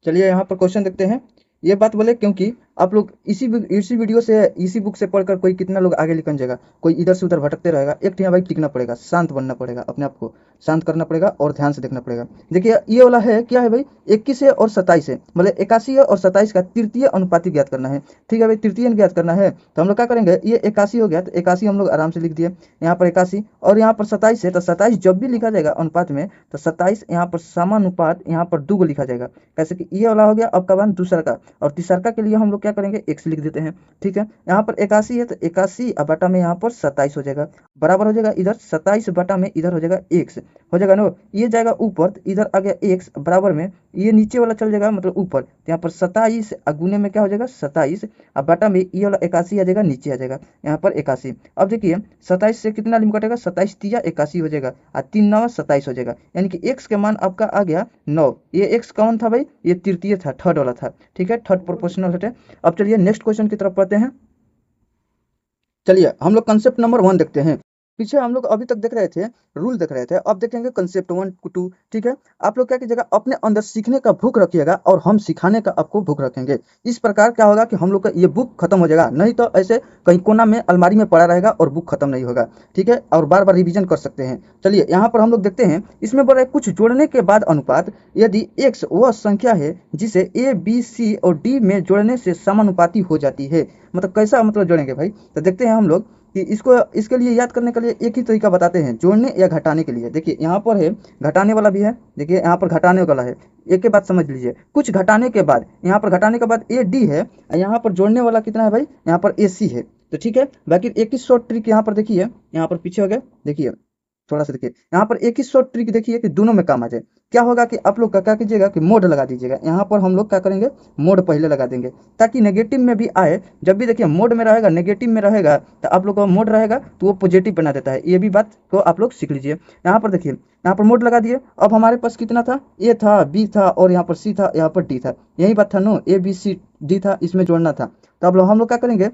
चलिए यहाँ पर क्वेश्चन देखते हैं। ये बात बोले क्योंकि आप लोग इसी वीडियो से, इसी बुक से पढ़कर कोई कितना लोग आगे निकल जाएगा, कोई इधर से उधर भटकते रहेगा। एक यहाँ भाई टिकना पड़ेगा, शांत बनना पड़ेगा, अपने आप को शांत करना पड़ेगा और ध्यान से देखना पड़ेगा। देखिए ये वाला है क्या है भाई, 21 है और 27 है, मतलब 81 है और 27 का तृतीय अनुपाती ज्ञात करना है। ठीक है भाई, तृतीय ज्ञात करना है तो हम लोग क्या करेंगे, ये 81 हो गया तो 81 हम लोग आराम से लिख दिए, यहाँ पर 81 और यहाँ पर 27 है, तो 27 जब भी लिखा जाएगा अनुपात में तो 27 यहाँ पर समानुपात यहाँ पर 2 लिखा जाएगा। कैसे कि ये वाला हो गया आपका वन दूसरा का, और तीसरा का के लिए हम लोग क्या करेंगे x लिख देते हैं। ठीक है, यहाँ पर 81 है तो 81 बटा में यहाँ पर 27 हो जाएगा, बराबर हो जाएगा इधर 27 बटा में इधर हो जाएगा x हो जाएगा नो, ये जाएगा ऊपर तो इधर आ गया x बराबर में, ये नीचे वाला चल जाएगा मतलब ऊपर, तो यहाँ पर 27 गुने में क्या हो जाएगा 27, अब बटा में ये वाला 81 आ जाएगा, नीचे आ जाएगा यहाँ पर 81। अब देखिए 27 से कितना लिमिट कटेगा, 27 तिया 81 हो जाएगा और 3 9 27 हो जाएगा, यानी कि x के मान आपका आ गया 9। ये x कौन था भाई, ये तृतीय था, थर्ड वाला था। ठीक है, थर्ड प्रोपोर्शनल हटे। अब चलिए नेक्स्ट क्वेश्चन की तरफ पढ़ते हैं। चलिए हम लोग कंसेप्ट नंबर 1 देखते हैं। पीछे हम लोग अभी तक देख रहे थे रूल देख रहे थे, अब देखेंगे कंसेप्ट 1 2। ठीक है, आप लोग क्या कीजिएगा, अपने अंदर सीखने का भूख रखिएगा और हम सिखाने का आपको भूख रखेंगे। इस प्रकार क्या होगा कि हम लोग का ये बुक खत्म हो जाएगा, नहीं तो ऐसे कहीं कोना में अलमारी में पड़ा रहेगा और बुक खत्म नहीं होगा। ठीक है, और बार बार रिवीजन कर सकते हैं। चलिए यहाँ पर हम लोग देखते हैं, इसमें बोल रहा है कुछ जोड़ने के बाद अनुपात यदि x वह संख्या है जिसे a b c और d में जोड़ने से समानुपाती हो जाती है। मतलब कैसा मतलब जोड़ेंगे भाई, तो देखते हैं हम लोग कि इसको इसके लिए याद करने के लिए एक ही तरीका बताते हैं, जोड़ने या घटाने के लिए। देखिए यहाँ पर है घटाने वाला भी है, देखिए यहाँ पर घटाने वाला है, एक ही बात समझ लीजिए। कुछ घटाने के बाद, यहाँ पर घटाने के बाद ए डी है, यहाँ पर जोड़ने वाला कितना है भाई, यहाँ पर ए सी है। तो ठीक है, बाकी एक ही शॉर्ट ट्रिक यहाँ पर देखिए, यहाँ पर पीछे हो गया, देखिए थोड़ा सा देखिए यहाँ पर एक ही शॉर्ट ट्रिक देखिए कि दोनों में काम आ जाए। क्या होगा कि आप लोग का क्या कीजिएगा कि मोड लगा दीजिएगा, यहाँ पर हम लोग क्या करेंगे मोड पहले लगा देंगे ताकि नेगेटिव में भी आए। जब भी देखिए मोड में रहेगा, नेगेटिव में रहेगा तो आप लोग का मोड रहेगा तो वो पॉजिटिव बना देता है, ये भी बात को आप लोग सीख लीजिए। यहाँ पर देखिए यहाँ पर मोड लगा दिए, अब हमारे पास कितना था, ए था, बी था और यहाँ पर सी था, यहाँ पर डी था, यही बात था no, A B C D था, इसमें जोड़ना था। तो अब हम लोग क्या करेंगे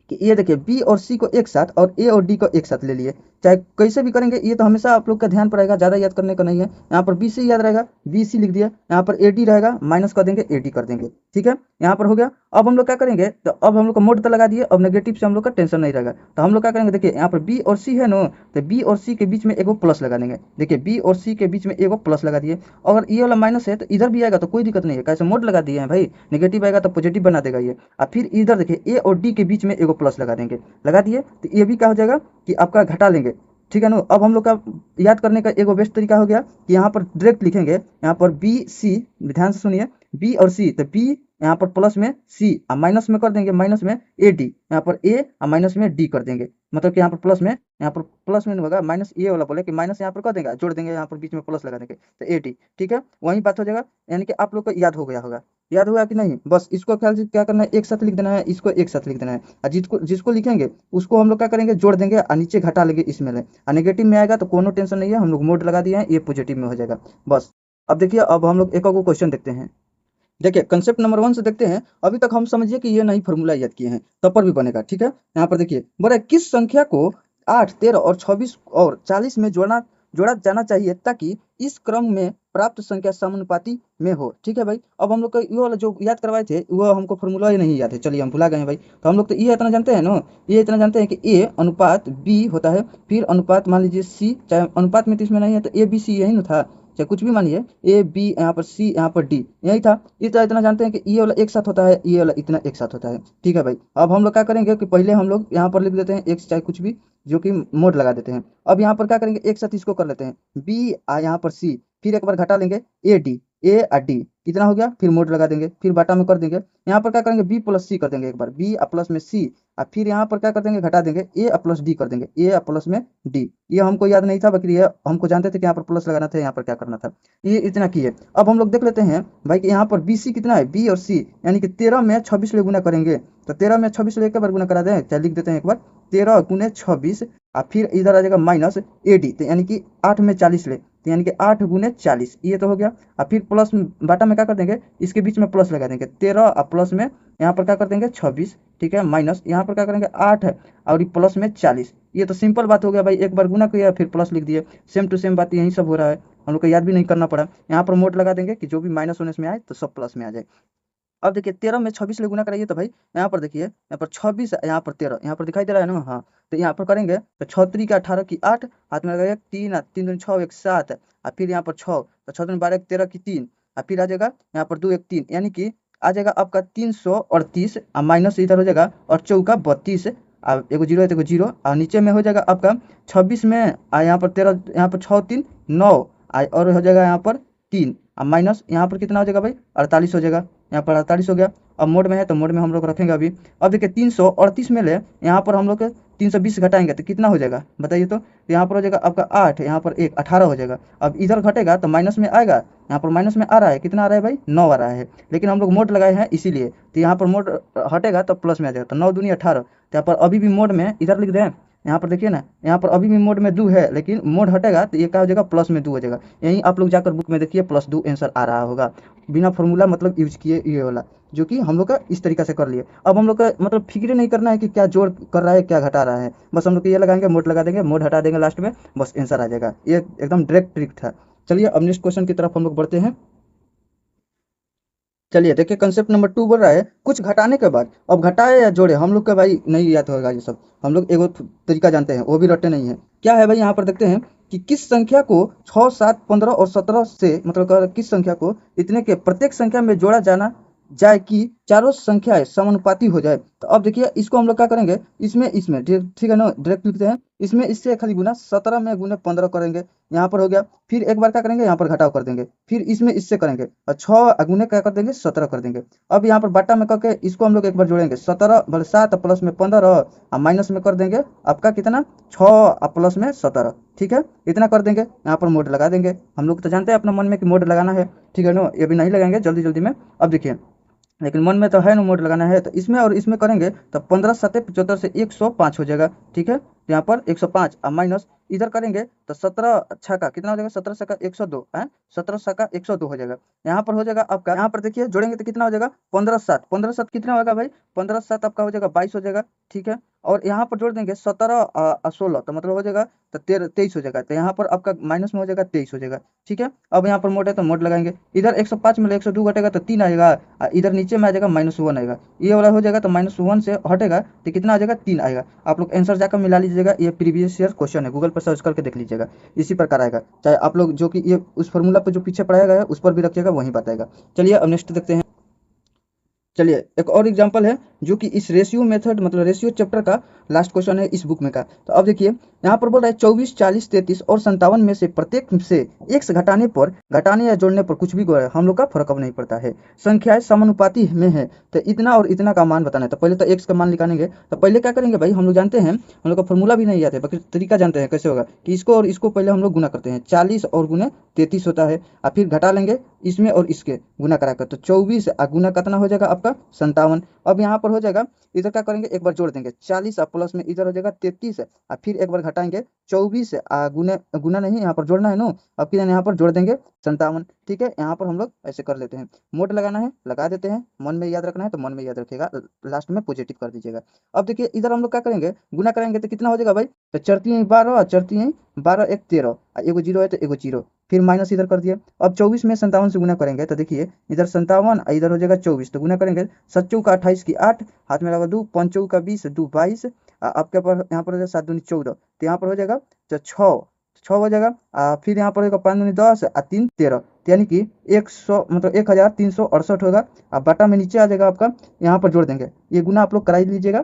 कि ये देखिए बी और सी को एक साथ और ए और डी को एक साथ ले लिए। चाहे कैसे भी करेंगे, ये तो हमेशा आप लोग का ध्यान पर रहेगा, ज़्यादा याद करने का नहीं है। यहाँ पर बी सी याद रहेगा, बी सी लिख दिया, यहाँ पर ए डी रहेगा, माइनस कर देंगे, ए डी कर देंगे, ठीक है। यहाँ पर हो गया। अब हम लोग क्या करेंगे, तो अब हम लोग का मोड तो लगा दिए, अब नेगेटिव से हम लोग का टेंशन नहीं रहेगा। तो हम लोग क्या करेंगे, देखिए यहाँ पर बी और सी है ना, तो बी और सी के बीच में एगो प्लस लगा देंगे। देखिए बी और सी के बीच में एगो प्लस लगा दिए। अगर ये वाला माइनस है तो इधर भी आएगा तो कोई दिक्कत नहीं है, कैसे मोड लगा दिए हैं भाई, नेगेटिव आएगा तो पॉजिटिव बना देगा ये। और फिर इधर देखिए ए और डी के बीच में एगो प्लस लगा देंगे, लगा दिए तो ये भी क्या हो जाएगा कि आपका घटा लेंगे, ठीक है ना। अब हम लोग का याद करने का एगो बेस्ट तरीका हो गया कि यहाँ पर डायरेक्ट लिखेंगे, यहाँ पर बी सी, ध्यान से सुनिए, बी और सी, तो बी यहाँ पर प्लस में सी और माइनस में कर देंगे, माइनस में ए डी, यहाँ पर ए और माइनस में डी कर देंगे। मतलब कि यहाँ पर प्लस में, यहाँ पर प्लस में नहीं होगा, माइनस ये वाला बोले कि माइनस यहाँ पर कर देंगे, जोड़ देंगे, यहाँ पर बीच में प्लस लगा देंगे तो ए डी, ठीक है, वही बात हो जाएगा। यानी कि आप लोग को याद हो गया होगा, याद हुआ कि नहीं। बस इसको ख्याल से क्या करना है, एक साथ लिख देना है, इसको एक साथ लिख देना है, और जिसको जिसको लिखेंगे उसको हम लोग क्या करेंगे, जोड़ देंगे और नीचे घटा लेंगे इसमें ले। और नेगेटिव में आएगा तो कोनो टेंशन नहीं है, हम लोग मोड लगा दिए हैं, ये पॉजिटिव में हो जाएगा बस। अब देखिए, अब हम लोग एक और क्वेश्चन देखते हैं। देखिए कंसेप्ट नंबर 1 से देखते हैं। अभी तक हम समझिए कि ये नहीं फॉर्मूला याद किए हैं, तब पर भी बनेगा, ठीक है। यहाँ पर देखिए बोला किस संख्या को 8, 13 और 26 और 40 में जोड़ा जोड़ा जाना चाहिए ताकि इस क्रम में प्राप्त संख्या समानुपाती में हो, ठीक है भाई। अब हम लोग का ये वाला जो याद करवाए थे वो हमको फॉर्मूला ही नहीं याद है, चलिए हम भुला गए हैं भाई। तो हम लोग तो ये इतना जानते हैं ना, ये इतना जानते हैं कि ए अनुपात बी होता है, फिर अनुपात मान लीजिए सी, चाहे अनुपात में तो इसमें नहीं है तो ए बी सी यही ना था, चाहे कुछ भी मानिए, ए बी यहाँ पर सी यहाँ पर डी, यही था। इतना जानते हैं कि ये वाला एक साथ होता है, ये वाला इतना एक साथ होता है, ठीक है भाई। अब हम लोग क्या करेंगे कि पहले हम लोग यहाँ पर लिख देते हैं एक्स चाहे कुछ भी, जो कि मोड लगा देते हैं। अब यहाँ पर क्या करेंगे, एक साथ इसको कर लेते हैं, बी यहाँ पर सी, फिर एक बार घटा लेंगे ए डी, ए और डी कितना हो गया, फिर मोड लगा देंगे, फिर बाटा में कर देंगे। यहाँ पर क्या करेंगे, बी प्लस सी कर देंगे एक बार, बी प्लस में सी, और फिर यहाँ पर क्या कर देंगे, घटा देंगे, ए प्लस डी कर देंगे, ए प्लस में डी। ये हमको याद नहीं था, बाकी ये हमको जानते थे कि यहाँ पर प्लस लगाना था, यहाँ पर क्या करना था, ये इतना किए। अब हम लोग देख लेते हैं भाई कि यहाँ पर बी सी कितना है, बी और सी, यानी कि 13 में 26 ले गुना करेंगे, तो 13 में 26 ले एक बार गुना करा दें, चाहे लिख देते हैं एक बार 13 गुने 26, और फिर इधर आ जाएगा माइनस ए डी, तो यानी कि 8 में 40 ले, तो यानी कि 8 गुने 40, ये तो हो गया। और फिर प्लस बाटा में क्या कर देंगे, इसके बीच में प्लस लगा देंगे, 13 और प्लस में यहाँ पर क्या कर देंगे 26, ठीक है, माइनस यहाँ पर क्या करेंगे 8 है और ये प्लस में 40। ये तो सिंपल बात हो गया भाई, एक बार गुना किया फिर प्लस लिख दिए, सेम टू सेम बात यही सब हो रहा है, हम लोग को याद भी नहीं करना पड़ा। यहाँ पर मोड लगा देंगे कि जो भी माइनस होने में आए तो सब प्लस में आ जाए। अब देखिए 13 में 26 ले गुना कराइए, तो भाई यहाँ पर देखिए, यहाँ पर 26, यहाँ पर 13, यहाँ पर दिखाई दे रहा है ना, हाँ। तो यहाँ पर करेंगे तो 6 3 का 18 की 8, हाथ में लगाइए 3, 3 दूनी 6 1 7, और फिर यहाँ पर 6, तो 6 दूनी 12 13 की 3, और फिर आ जाएगा यहाँ पर 2 1 3, यानी कि आ जाएगा आपका 338, और माइनस इधर हो जाएगा और चौका 32, और एगो जीरो है तो एगो जीरो, और नीचे में हो जाएगा आपका 26 में यहाँ पर 13, यहाँ पर 6 3 9, और हो जाएगा यहाँ पर 3, और माइनस यहाँ पर कितना हो जाएगा भाई 48 हो जाएगा, यहाँ पर 48 हो गया। अब मोड में है तो मोड में हम लोग रखेंगे अभी। अब देखिए 338 में ले, यहाँ पर हम लोग 320 घटाएंगे तो कितना हो जाएगा बताइए, तो यहाँ पर हो जाएगा आपका 8, यहाँ पर 1 18 हो जाएगा। अब इधर घटेगा तो माइनस में आएगा, यहाँ पर माइनस में आ रहा है, कितना आ रहा है भाई 9 आ रहा है, लेकिन हम लोग मोड लगाए हैं इसीलिए, तो यहाँ पर मोड हटेगा तो प्लस में आ जाएगा, तो 9 दूनी 18, तो यहाँ पर अभी भी मोड में इधर लिख दें, यहाँ पर देखिए ना, यहाँ पर अभी भी मोड में 2 है, लेकिन मोड हटेगा तो ये क्या हो जाएगा प्लस में 2 हो जाएगा। यहीं आप लोग जाकर बुक में देखिए +2 आंसर आ रहा होगा, बिना फॉर्मूला मतलब यूज किए, ये वाला जो कि हम लोग का इस तरीका से कर लिए। अब हम लोग का मतलब फिक्र नहीं करना है कि क्या जोड़ कर रहा है क्या घटा रहा है, बस हम लोग ये लगाएंगे, मोड लगा देंगे, मोड हटा देंगे लास्ट में, बस आंसर आ जाएगा। ये एकदम डायरेक्ट ट्रिक था। चलिए अब नेक्स्ट क्वेश्चन की तरफ हम लोग बढ़ते हैं। चलिए देखिए कंसेप्ट नंबर 2 बोल रहा है कुछ घटाने के बाद, अब घटाए या जोड़े हम लोग का भाई नहीं याद होगा ये सब, हम लोग एगो तरीका जानते हैं वो भी रटे नहीं है। क्या है भाई, यहाँ पर देखते हैं कि किस संख्या को 6 7 15 और 17 से मतलब किस संख्या को इतने के प्रत्येक संख्या में जोड़ा जाना जाए कि चारों संख्याएं समानुपाती हो जाए। तो अब देखिए इसको हम लोग क्या करेंगे, इसमें ठीक है ना, डायरेक्ट लिखते हैं, इसमें इससे खाली गुना 17 में गुने 15 करेंगे, यहाँ पर हो गया। फिर एक बार क्या करेंगे, यहाँ पर घटाव कर देंगे, फिर इसमें इससे करेंगे और 6 गुने क्या कर देंगे 17 कर देंगे। अब यहाँ पर बाटा में करके इसको हम लोग एक बार जोड़ेंगे, 17 भले 7 प्लस में 15 और माइनस में कर देंगे आपका कितना 6 प्लस में 17, ठीक है, इतना कर देंगे। यहाँ पर मोड लगा देंगे, हम लोग तो जानते हैं अपना मन में कि मोड लगाना है, ठीक है ना, ये भी नहीं लगाएंगे जल्दी जल्दी में। अब देखिए लेकिन मन में तो है ना मोड लगाना है, तो इसमें और इसमें करेंगे तो 15 7 75 से 105 हो जाएगा, ठीक है। तो यहाँ पर 105 और माइनस इधर करेंगे तो 17 छक्का कितना हो जाएगा, 17 छक्का 102 है, 17 छक्का 102 हो जाएगा। यहाँ पर हो जाएगा आपका, यहाँ पर देखिए जोड़ेंगे तो कितना हो जाएगा 15 7, 15 7 कितना होगा भाई, 15 7 आपका हो जाएगा 22 हो जाएगा, ठीक है। और यहाँ पर जोड़ देंगे 17 16 तो मतलब हो जाएगा तो 23 हो जाएगा। तो यहाँ पर आपका माइनस में हो जाएगा 23 हो जाएगा, ठीक है। अब यहाँ पर मोड है तो मोड लगाएंगे, इधर 105 में 102 घटेगा तो 3 आएगा, इधर नीचे में आ जाएगा -1 आएगा, ये वाला हो जाएगा तो -1 से हटेगा तो कितना आ जाएगा 3 आएगा। आप लोग आंसर जाकर मिला लीजिएगा, ये प्रीवियस ईयर क्वेश्चन है, गूगल पर सर्च करके देख लीजिएगा, इसी प्रकार आएगा। चाहे आप लोग जो कि ये उस फॉर्मूला पर जो पीछे पढ़ाया गया है उस पर भी रखिएगा, वहीं बताएगा। चलिए अब नेक्स्ट देखते हैं। चलिए एक और एग्जांपल है जो कि इस रेशियो मेथड मतलब रेशियो चैप्टर का लास्ट क्वेश्चन है इस बुक में का। तो अब देखिए यहाँ पर बोल रहा है 24 40 33 और 57 में से प्रत्येक से x घटाने पर, घटाने या जोड़ने पर कुछ भी हम लोग का फर्क अब नहीं पड़ता है, संख्याएं समानुपाती में है, तो इतना और इतना का मान बताना है। तो पहले तो x का मान निकालेंगे, तो पहले क्या करेंगे भाई, हम लोग जानते हैं, हम लोग का फॉर्मूला भी नहीं याद है, बाकी तरीका जानते हैं कैसे होगा कि इसको और इसको पहले हम लोग गुना करते हैं, 40 और गुने 33 होता है, और फिर घटा लेंगे इसमें और इसके गुना कराकर, तो 24 गुना कितना हो जाएगा आपका 57। अब यहाँ पर हो जाएगा, इधर क्या करेंगे एक बार जोड़ देंगे 40 प्लस में इधर हो जाएगा 33, और फिर एक बार घटाएंगे 24 गुना गुना नहीं यहाँ पर जोड़ना है नो, अब फिर यहाँ पर जोड़ देंगे 57, ठीक है। यहाँ पर हम लोग ऐसे कर लेते हैं, मोड लगाना है लगा देते हैं, मन में याद रखना है तो मन में याद रखिएगा, लास्ट में पॉजिटिव कर दीजिएगा। अब देखिए इधर हम लोग क्या करेंगे, गुना करेंगे तो कितना हो जाएगा भाई, तो चरती 12 चरती 12 1 13, एगो जीरो है तो एगो जीरो, फिर माइनस इधर कर दिया। अब 24 में 57 से गुना करेंगे तो देखिए इधर 57 इधर हो जाएगा 24, तो गुना करेंगे 7 का 28 की 8, हाथ में लगा 2, 5 का 20, 2 22, आपके पर यहाँ पर हो जाएगा 7 दूनी 14, तो यहाँ पर हो जाएगा तो 6 हो जाएगा, फिर यहाँ पर होगा 5 दूनी 10 और 3 13, यानी कि 100 मतलब 1368 होगा। अब बटा में नीचे आ जाएगा आपका, यहाँ पर जोड़ देंगे, ये गुना आप लोग करा ही लीजिएगा।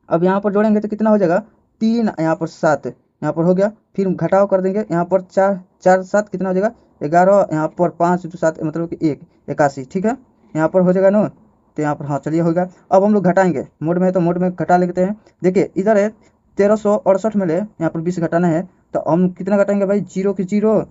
अब यहाँ पर जोड़ेंगे तो कितना हो जाएगा 3, यहाँ पर 7, यहाँ पर हो गया, फिर घटाव कर देंगे, यहाँ पर 4 4 7 कितना हो जाएगा 11, यहाँ पर 5 तो 7 मतलब कि 1 81, ठीक है। यहाँ पर हो जाएगा नो, तो यहाँ पर हाँ चलिए होगा। अब हम लोग घटाएंगे, मोड में है तो मोड में घटा लेते हैं। देखिए इधर है 1368 में ले, यहाँ पर 20 घटाना है, तो हम कितना घटाएंगे भाई, 0 की 0,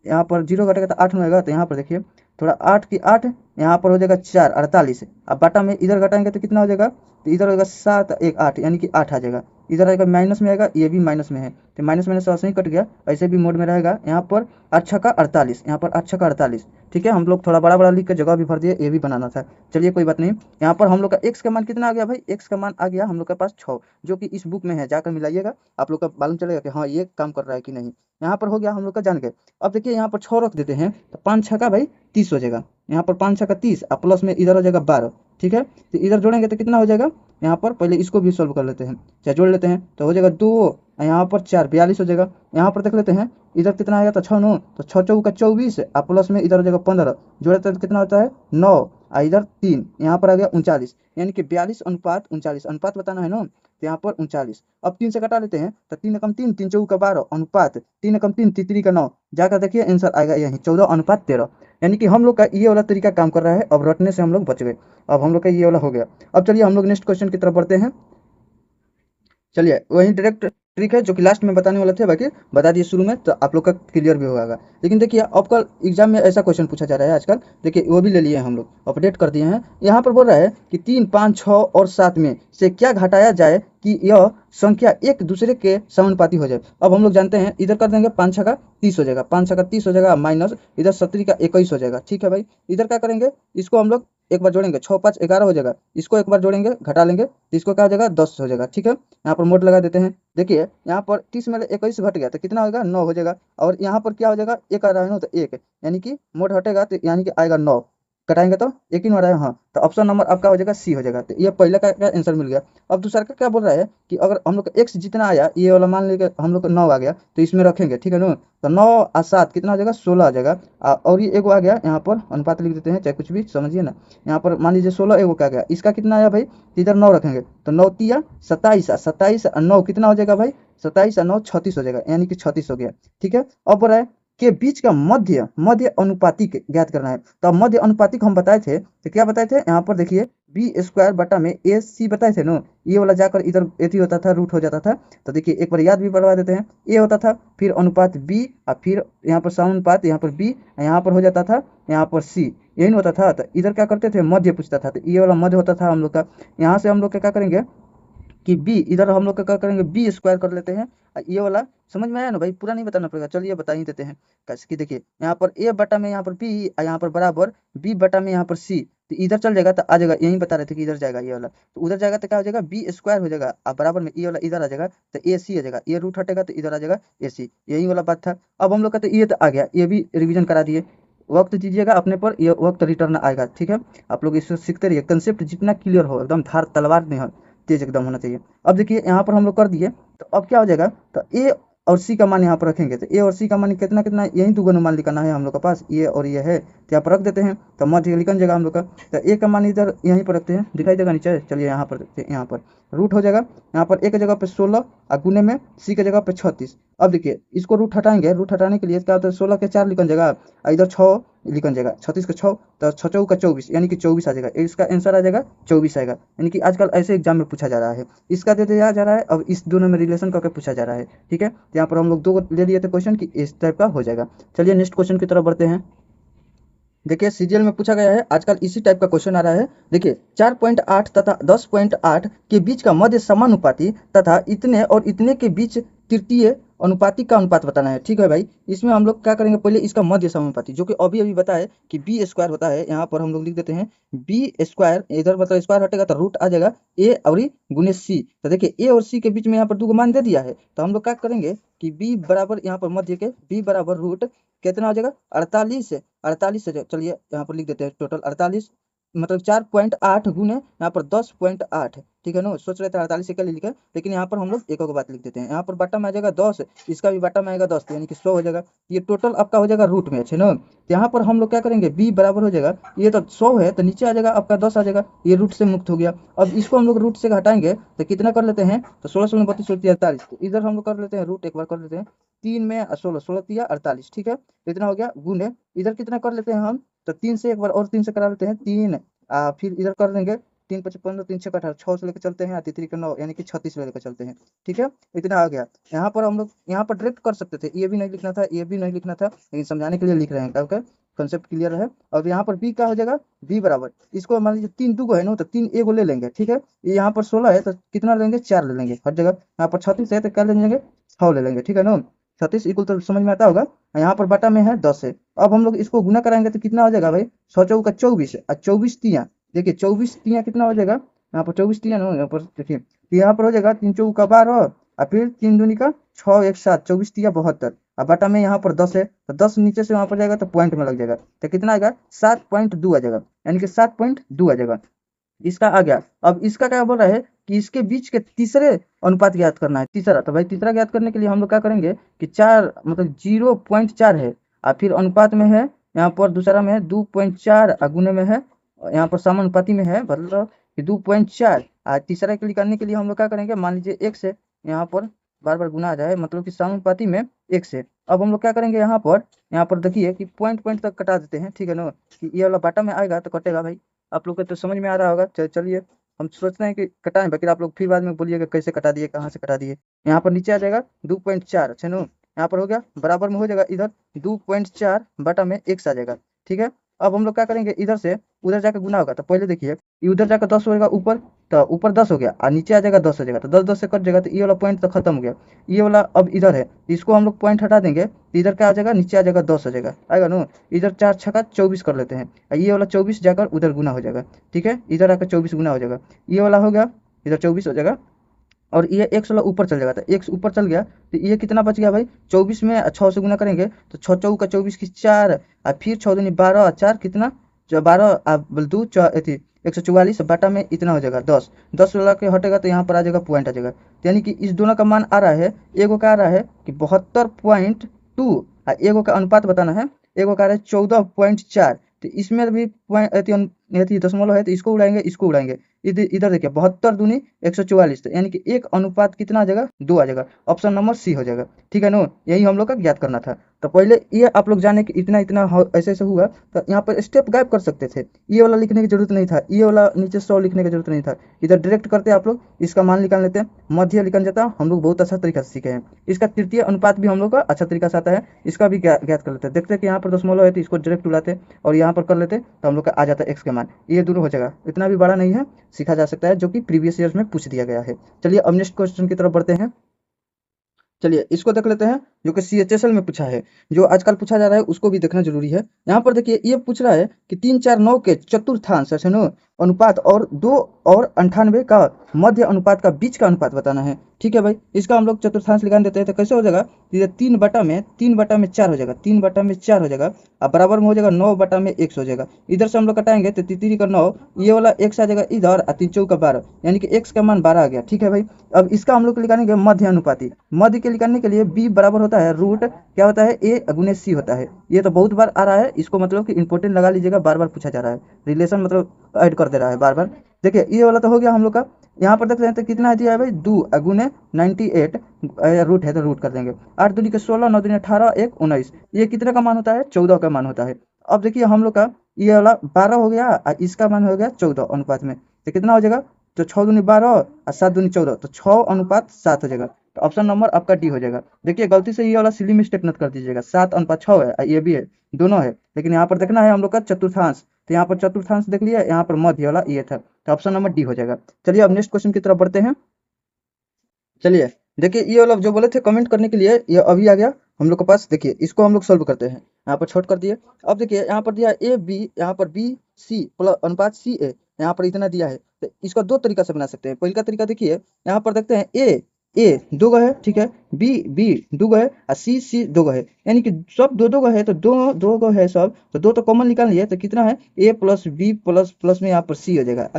यहाँ पर 0 घटेगा तो 8 में आएगा, तो यहाँ पर देखिए थोड़ा 8 की 8, यहाँ पर हो जाएगा 4 48, अब बाटा में इधर घटाएंगे तो कितना हो जाएगा, तो इधर होगा 7 1 8, यानी कि 8 आ जाएगा, इधर आएगा माइनस में आएगा, ये भी माइनस में है, तो माइनस माइनस ऐसे ही कट गया, ऐसे भी मोड में रहेगा। यहाँ पर 8 का 48, यहाँ पर 8 का 48, ठीक है। हम लोग थोड़ा बड़ा बड़ा लिख के जगह भी भर दिए, ये भी बनाना था, चलिए कोई बात नहीं। यहाँ पर हम लोग का x का मान कितना आ गया भाई, x का मान आ गया हम लोग के पास 6, जो कि इस बुक में है, जाकर मिलाइएगा, आप लोग का मालूम चलेगा कि हाँ ये काम कर रहा है कि नहीं। यहाँ पर हो गया हम लोग का जान गए। अब देखिए यहाँ पर 6 रख देते हैं, तो 5 6 का भाई 30 हो जाएगा, यहाँ पर 5 6 का 30 और प्लस में इधर हो जाएगा 12, ठीक है। तो इधर जोड़ेंगे तो कितना हो जाएगा, यहाँ पर पहले इसको भी सॉल्व कर लेते हैं, चाहे जोड़ लेते हैं, तो हो जाएगा 2, यहाँ पर 4 42 हो जाएगा। यहाँ पर देख लेते हैं इधर कितना आएगा, तो 6 9, तो 6 4 का 24 और प्लस में इधर हो जाएगा 15, जोड़े तो कितना होता है 9, और इधर 3, यहाँ पर आ गया 39, यानी कि 42:39 अनुपात बताना है ना, तो यहाँ पर 39। अब 3 से घटा लेते हैं, तो 3 एकम 3, 3 चौका 12 अनुपात 3 एकम 3 तितरी का 9, जाकर देखिए आंसर आएगा यही 14:13, यानी कि हम लोग का ये वाला तरीका काम कर रहा है। अब रटने से हम लोग बच गए, अब हम लोग का ये वाला हो गया। अब चलिए हम लोग नेक्स्ट क्वेश्चन की तरफ बढ़ते हैं। चलिए वही डायरेक्ट ट्रिक है जो कि लास्ट में बताने वाले थे, बाकी बता दिए शुरू में, तो आप लोग का क्लियर भी होगा। लेकिन देखिए अब कल एग्जाम में ऐसा क्वेश्चन पूछा जा रहा है आजकल, देखिए वो भी ले लिए हम लोग, अपडेट कर दिए हैं। यहाँ पर बोल रहा है कि 3 5 6 और 7 में से क्या घटाया जाए कि यह संख्या एक दूसरे के समानुपाती हो जाए। अब हम लोग जानते हैं, इधर कर देंगे 5 6 का 30 हो जाएगा, 5 6 का 30 हो जाएगा, माइनस इधर 17 का 21 हो जाएगा, ठीक है भाई। इधर क्या करेंगे, इसको हम लोग एक बार जोड़ेंगे, 6 5 11 हो जाएगा, इसको एक बार जोड़ेंगे घटा लेंगे तो इसको क्या हो जाएगा 10 हो जाएगा, ठीक है। यहाँ पर मोड लगा देते हैं, देखिए यहाँ पर 30 में 21 घट गया तो कितना होगा 9 हो जाएगा, और यहाँ पर क्या हो जाएगा एक आ रहा है ना, तो एक यानी कि मोड हटेगा तो यानी कि आएगा 9, कटाएंगे तो एक ही आ रहा है, हाँ। तो ऑप्शन नंबर आपका हो जाएगा सी हो जाएगा, तो ये पहले का आंसर मिल गया। अब दूसरा का क्या बोल रहा है कि अगर हम लोग का एक्स जितना आया, ये वाला मान लीजिए हम लोग का 9 आ गया, तो इसमें रखेंगे, ठीक है ना। तो 9 और 7 कितना हो जाएगा 16 आ जाएगा, और ये एगो आ गया, यहाँ पर अनुपात लिख देते हैं, चाहे कुछ भी समझिए ना। यहाँ पर मान लीजिए 16 एगो क्या गया, इसका कितना आया भाई, इधर 9 रखेंगे, तो 9 तिया 27, 27 और 9 कितना हो जाएगा भाई, 27 और 9 36 हो जाएगा, यानी कि 36 हो गया, ठीक है। अब बोल रहा है के बीच का मध्य अनुपातिक ज्ञात करना है। तो अब मध्य अनुपातिक हम बताए थे, तो क्या बताए थे, यहाँ पर देखिए बी स्क्वायर बटा में ए सी बताए थे नो, ये वाला जाकर इधर एथी होता था, रूट हो जाता था। तो देखिए एक बार याद भी करवा देते हैं, ए होता था, फिर अनुपात बी, और फिर यहाँ पर समानुपात, यहाँ पर बी, यहाँ पर हो जाता था यहाँ पर सी, यही नहीं होता था। तो इधर क्या करते थे, मध्य पूछता था, तो ये वाला मध्य होता था हम लोग का। यहाँ से हम लोग क्या करेंगे, कि बी इधर हम लोग क्या करेंगे बी स्क्वायर कर लेते हैं। ये वाला समझ में आया ना भाई, पूरा नहीं बताना पड़ेगा, चलिए बता ही देते हैं कैसे कि देखिए यहाँ पर ए बटा में यहाँ पर बी, यहाँ पर बराबर बी बटा में यहाँ पर सी, तो इधर चल जाएगा तो आ जाएगा, यही बता रहे थे कि इधर जाएगा ये वाला, तो उधर जाएगा तो क्या हो जाएगा बी स्क्वायर हो जाएगा, अब बराबर में ये वाला इधर आ जाएगा तो ए सी आ जाएगा, ये रूट हटेगा तो इधर आ जाएगा ए सी, यही वाला बात था। अब हम लोग कहते ये तो आ गया, ये भी रिविजन करा दिए, वक्त दीजिएगा अपने पर, ये वक्त रिटर्न आएगा, ठीक है। आप लोग इसको सीखते रहिए, कंसेप्ट जितना क्लियर हो एकदम धार तलवार नहीं हो, तेज एकदम होना चाहिए। अब देखिए यहाँ पर हम लोग कर दिए, तो अब क्या हो जाएगा, तो ए और सी का मान यहाँ पर रखेंगे, तो ए और सी का मान कितना कितना, यही दो अनुमान लिखना है हम लोग के पास, ये और ये है, तो यहाँ पर रख देते हैं, तो मध्य लिखन जाएगा हम लोग का, तो ए का मान इधर यहीं पर रखते हैं, दिखाई देगा नीचे, चलिए यहाँ पर रखते हैं, यहाँ पर रूट हो जाएगा, यहाँ पर ए की जगह पे 16 और गुने में सी की जगह पे 36। अब देखिए इसको रूट हटाएंगे, रूट हटाने के लिए क्या होता है 16 के 4 लिखन जाएगा, इधर 6 लिखन जाएगा, 36 के 6, तो 6 चौक का 24 यानी कि 24 आ जाएगा, इसका आंसर आ जाएगा 24 आएगा, यानी कि आजकल ऐसे एग्जाम में पूछा जा रहा है, इसका दे दिया जा रहा है, अब इस दोनों में रिलेशन करके पूछा जा रहा है, ठीक है। तो यहाँ पर हम लोग दो ले लिए थे क्वेश्चन कि इस टाइप का हो जाएगा। चलिए नेक्स्ट क्वेश्चन की तरफ बढ़ते हैं। देखिए सीजीएल में पूछा गया है, आजकल इसी टाइप का क्वेश्चन आ रहा है। देखिए 4.8 तथा 10.8 के बीच का मध्य समानुपाती तथा इतने और इतने के बीच तृतीय अनुपाती का अनुपात बताना है, ठीक है भाई। इसमें हम लोग क्या करेंगे, पहले इसका मध्य समानुपाती जो कि अभी अभी बताए कि बी स्क्वायर होता है, यहाँ पर हम लोग लिख देते हैं बी स्क्वायर, इधर मतलब स्क्वायर हटेगा तो रूट आ जाएगा ए और गुने सी। तो देखिए ए और सी के बीच में यहाँ पर दो मान दे दिया है, तो हम लोग क्या करेंगे कि बी बराबर यहाँ पर मध्य के बी बराबर रूट कितना हो जाएगा 48, 48 से चलिए यहाँ पर लिख देते हैं टोटल 48, मतलब 4.8 गुने यहाँ पर 10.8, ठीक है ना। सोच रहे थे 48 से क्या लिखे, लेकिन यहाँ पर हम लोग एक और बात लिख देते हैं, यहाँ पर बटा में आ जाएगा 10, इसका भी बटा में आएगा 10, यानी कि 100 हो जाएगा, ये टोटल आपका हो जाएगा रूट में, अच्छे ना। तो यहाँ पर हम लोग क्या करेंगे बी बराबर हो जाएगा, ये तो 100 है तो नीचे आ जाएगा आपका 10 आ जाएगा, ये रूट से मुक्त हो गया। अब इसको हम लोग रूट से हटाएंगे तो कितना कर लेते हैं, तो 16 16 32 48, तो इधर हम लोग कर लेते हैं रूट, एक बार कर लेते हैं 3 में 16 16 तिया 48, ठीक है। इतना हो गया गुने, इधर कितना कर लेते हैं हम, तो 3 से एक बार और 3 से करा लेते हैं 3, फिर इधर कर देंगे 3 5 15 3 6 18 6 से लेकर चलते हैं, 3 का 9 यानी कि 36 लेकर चलते हैं, ठीक है। इतना आ गया। यहाँ पर हम लोग यहाँ पर डायरेक्ट कर सकते थे, ये भी नहीं लिखना था, ये भी नहीं लिखना था, लेकिन समझाने के लिए लिख रहे हैं, क्या कंसेप्ट क्लियर है। और यहाँ पर बी क्या हो जाएगा, बी बराबर इसको मान लीजिए 3 2 है ना, तो 3 ए को ले लेंगे, ठीक है। ये यहाँ पर 16 है तो कितना लेंगे 4 ले लेंगे हर जगह, यहाँ पर 36 है तो क्या ले लेंगे 6 ले लेंगे, ठीक है ना। 36 इक्वल तो समझ में आता होगा, यहाँ पर बटा में है 10 है। अब हम लोग इसको गुना कराएंगे तो कितना हो जाएगा भाई, 100 चौका 24 और 24 तिया, देखिए 24 तिया कितना हो जाएगा, यहाँ पर 24 तिया ना, यहाँ पर देखिए तो यहाँ पर हो जाएगा 3 चौका 12 और फिर 3 दूनी का 6 1 7, 24 तिया 72, अब बटा में यहाँ पर 10 है तो 10 नीचे से वहां पर जाएगा तो पॉइंट में लग जाएगा, तो कितना आएगा 7.2 आ जाएगा, यानी कि 7.2 आ जाएगा, इसका आ गया। अब इसका क्या बोल रहा है कि इसके बीच के तीसरे अनुपात ज्ञात करना है, तीसरा, तो भाई तीसरा ज्ञात करने के लिए हम लोग क्या करेंगे कि 4 मतलब 0.4 है और फिर अनुपात में है, यहाँ पर दूसरा में है 2.4 और गुने में है, यहाँ पर समानुपाती में है, मतलब कि 2.4, और तीसरा के लिए करने के लिए हम लोग क्या करेंगे, मान लीजिए एक से यहाँ पर बार बार गुना आ जाए, मतलब कि समानुपाती में एक से। अब हम लोग क्या करेंगे यहाँ पर देखिए कि पॉइंट पॉइंट तक कटा देते हैं, ठीक है ना, कि ये वाला बाटा में आएगा तो कटेगा भाई, आप लोग को तो समझ में आ रहा होगा। चलिए हम सोचते हैं कि कटाएं, बाकी आप लोग फिर बाद में बोलिएगा कैसे कटा दिए, कहाँ से कटा दिए। यहाँ पर नीचे आ जाएगा 2.4, अच्छा नो, यहाँ पर हो गया बराबर में हो जाएगा इधर 2.4 बटा में x आ जाएगा, ठीक है। अब हम लोग क्या करेंगे, इधर से उधर जाकर गुना होगा, तो पहले देखिए ये उधर जाकर 10 हो जाएगा ऊपर, तो ऊपर 10 हो गया और नीचे आ जाएगा 10 हो जाएगा, तो 10 10 से कट जाएगा, तो ये वाला पॉइंट तो खत्म हो गया। ये वाला अब इधर है, इसको हम लोग पॉइंट हटा देंगे, इधर क्या आ जाएगा, नीचे आ जाएगा 10 हो जाएगा, आएगा नो। इधर 4 छक्का 24 कर लेते हैं, ये वाला 24 जाकर उधर गुना हो जाएगा, ठीक है, इधर आकर 24 गुना हो जाएगा, ये वाला हो गया इधर 24 हो जाएगा, और ये x वाला ऊपर चल जाएगा, तो x ऊपर चल गया, तो ये कितना बच गया भाई 24 में 6 से गुना करेंगे तो 6 चौका 24 की 4, और फिर 6 दूनी 12 और 4 कितना 12 दो 144 बटा में इतना हो जाएगा 10, 10 वाला के हटेगा तो यहाँ पर आ जाएगा पॉइंट आ जाएगा, यानी कि इस दोनों का मान आ रहा है, एगो का आ रहा है कि 72.2 और एगो का अनुपात बताना है, एगो का आ रहा है 14.4, तो इसमें भी दशमलव है तो इसको उड़ाएंगे, इसको उड़ाएंगे, इधर इधर देखिए 72 दूनी 144, तो यानी कि एक अनुपात कितना आ जाएगा 2 आ जाएगा, ऑप्शन नंबर सी हो जाएगा, ठीक है नो। यही हम लोग का ज्ञात करना था। तो पहले ये आप लोग जाने कि इतना इतना ऐसे ऐसे हुआ, तो यहाँ पर स्टेप गायब कर सकते थे, ये वाला लिखने की जरूरत नहीं था, ये वाला नीचे 100 लिखने की जरूरत नहीं था, इधर डायरेक्ट करते आप लोग, इसका मान निकाल लेते हैं, मध्य निकल जाता, हम लोग बहुत अच्छा तरीका से सीखे हैं। इसका तृतीय अनुपात भी हम लोग का अच्छा तरीका से आता है, इसका भी ज्ञात कर लेते हैं। देखते हैं कि यहाँ पर दशमलव है तो इसको डायरेक्ट उड़ाते और यहाँ पर कर लेते तो हम लोग लोग का आ जाता है एक्स का मान, ये दोनों हो जाएगा, इतना भी बड़ा नहीं है, सीखा जा सकता है, जो कि प्रीवियस ईयर्स में पूछ दिया गया है। चलिए अब नेक्स्ट क्वेश्चन की तरफ बढ़ते हैं। चलिए इसको देख लेते हैं, जो कि CHSL में पूछा है, जो आजकल पूछा जा रहा है उसको भी देखना जरूरी है। यहाँ पर देखिए ये पूछ रहा है कि 3 4 9 के चतुर्थांश अनुपात और 2 और 98 का मध्य अनुपात का बीच का अनुपात बताना है। ठीक है भाई, इसका हम लोग चतुर्थांश निकाल देते हैं, तो कैसे हो जाएगा, ये 3/4 हो जाएगा, 3/4 हो जाएगा, अब बराबर में हो जाएगा 9/x हो जाएगा। इधर से हम लोग कटाएंगे तो 3 का 9, ये वाला x आ जाएगा इधर, और 3 चौका 12, यानी कि x का मान 12 आ गया। ठीक है भाई, अब इसका हम लोग निकालेंगे मध्य अनुपाती। मध्य के निकालने के लिए b बराबर होता है रूट क्या होता है, a गुने c होता है। ये तो बहुत बार आ रहा है, इसको मतलब कि इंपॉर्टेंट लगा लीजिएगा, बार बार पूछा जा रहा है, रिलेशन मतलब ऐड कर दे रहा है बार बार। देखिए ये वाला तो हो गया हम लोग का। यहाँ पर देख रहे हैं तो कितना दिया है भाई, 2 गुने 98, रूट है तो रूट कर देंगे, 8 दूनी के 16, 9 दूनी 18, 1 19, ये कितने का मान होता है, 14 का मान होता है। अब देखिए हम लोग का ये वाला 12 हो गया और इसका मान हो गया 14 अनुपात में, तो कितना हो जाएगा, तो 6 दूनी 12 और 7 दूनी 14, तो 6:7 हो जाएगा। तो ऑप्शन नंबर आपका डी हो जाएगा। देखिए गलती से ये वाला सिली मिस्टेक मत कर दीजिएगा, 7:6 है और ये भी है, दोनों है, लेकिन यहाँ पर देखना है हम लोग का चतुर्थांश, तो यहाँ पर चतुर्थांश देख लिया, यहाँ पर मध्य वाला ये था, तो ऑप्शन नंबर डी हो जाएगा। चलिए अब नेक्स्ट क्वेश्चन की तरफ बढ़ते हैं। चलिए देखिए ये वाला जो बोले थे कमेंट करने के लिए, ये अभी आ गया हम लोग के पास। देखिए इसको हम लोग सोल्व करते हैं, यहाँ पर छोट कर दिए। अब देखिए यहाँ पर दिया ए बी, यहाँ पर बी सी प्लस अनुपात सी ए, यहाँ पर इतना दिया है, तो इसका दो तरीका से बना सकते हैं। पहले का तरीका देखिए, यहाँ पर देखते हैं ए दो गो है, ठीक है, बी दो गो है और सी दो गो है, यानी कि सब दो दो गो है, तो दो दो गो है सब, तो दो तो कॉमन निकाल लिए, तो कितना है, ए प्लस बी प्लस प्लस में यहाँ पर सी हो जाएगा,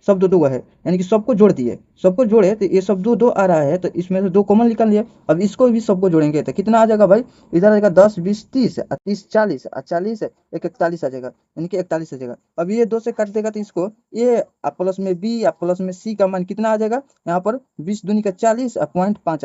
सब दो दो गो है, यानी कि सबको जोड़ दिए, सबको जोड़े तो ये सब दो दो आ रहा है, तो इसमें से दो कॉमन निकाल लिए। अब इसको भी सबको जोड़ेंगे तो कितना आ जाएगा भाई, इधर आ जाएगा 10 20 30 और 30 40 और 40 एक 41 आ जाएगा, यानी कि 41 आ जाएगा। अब ये दो से काट देगा तो इसको ए प्लस में बी या प्लस में सी का मान कितना आ जाएगा, यहाँ पर 20 दूनी का 40 और 0.5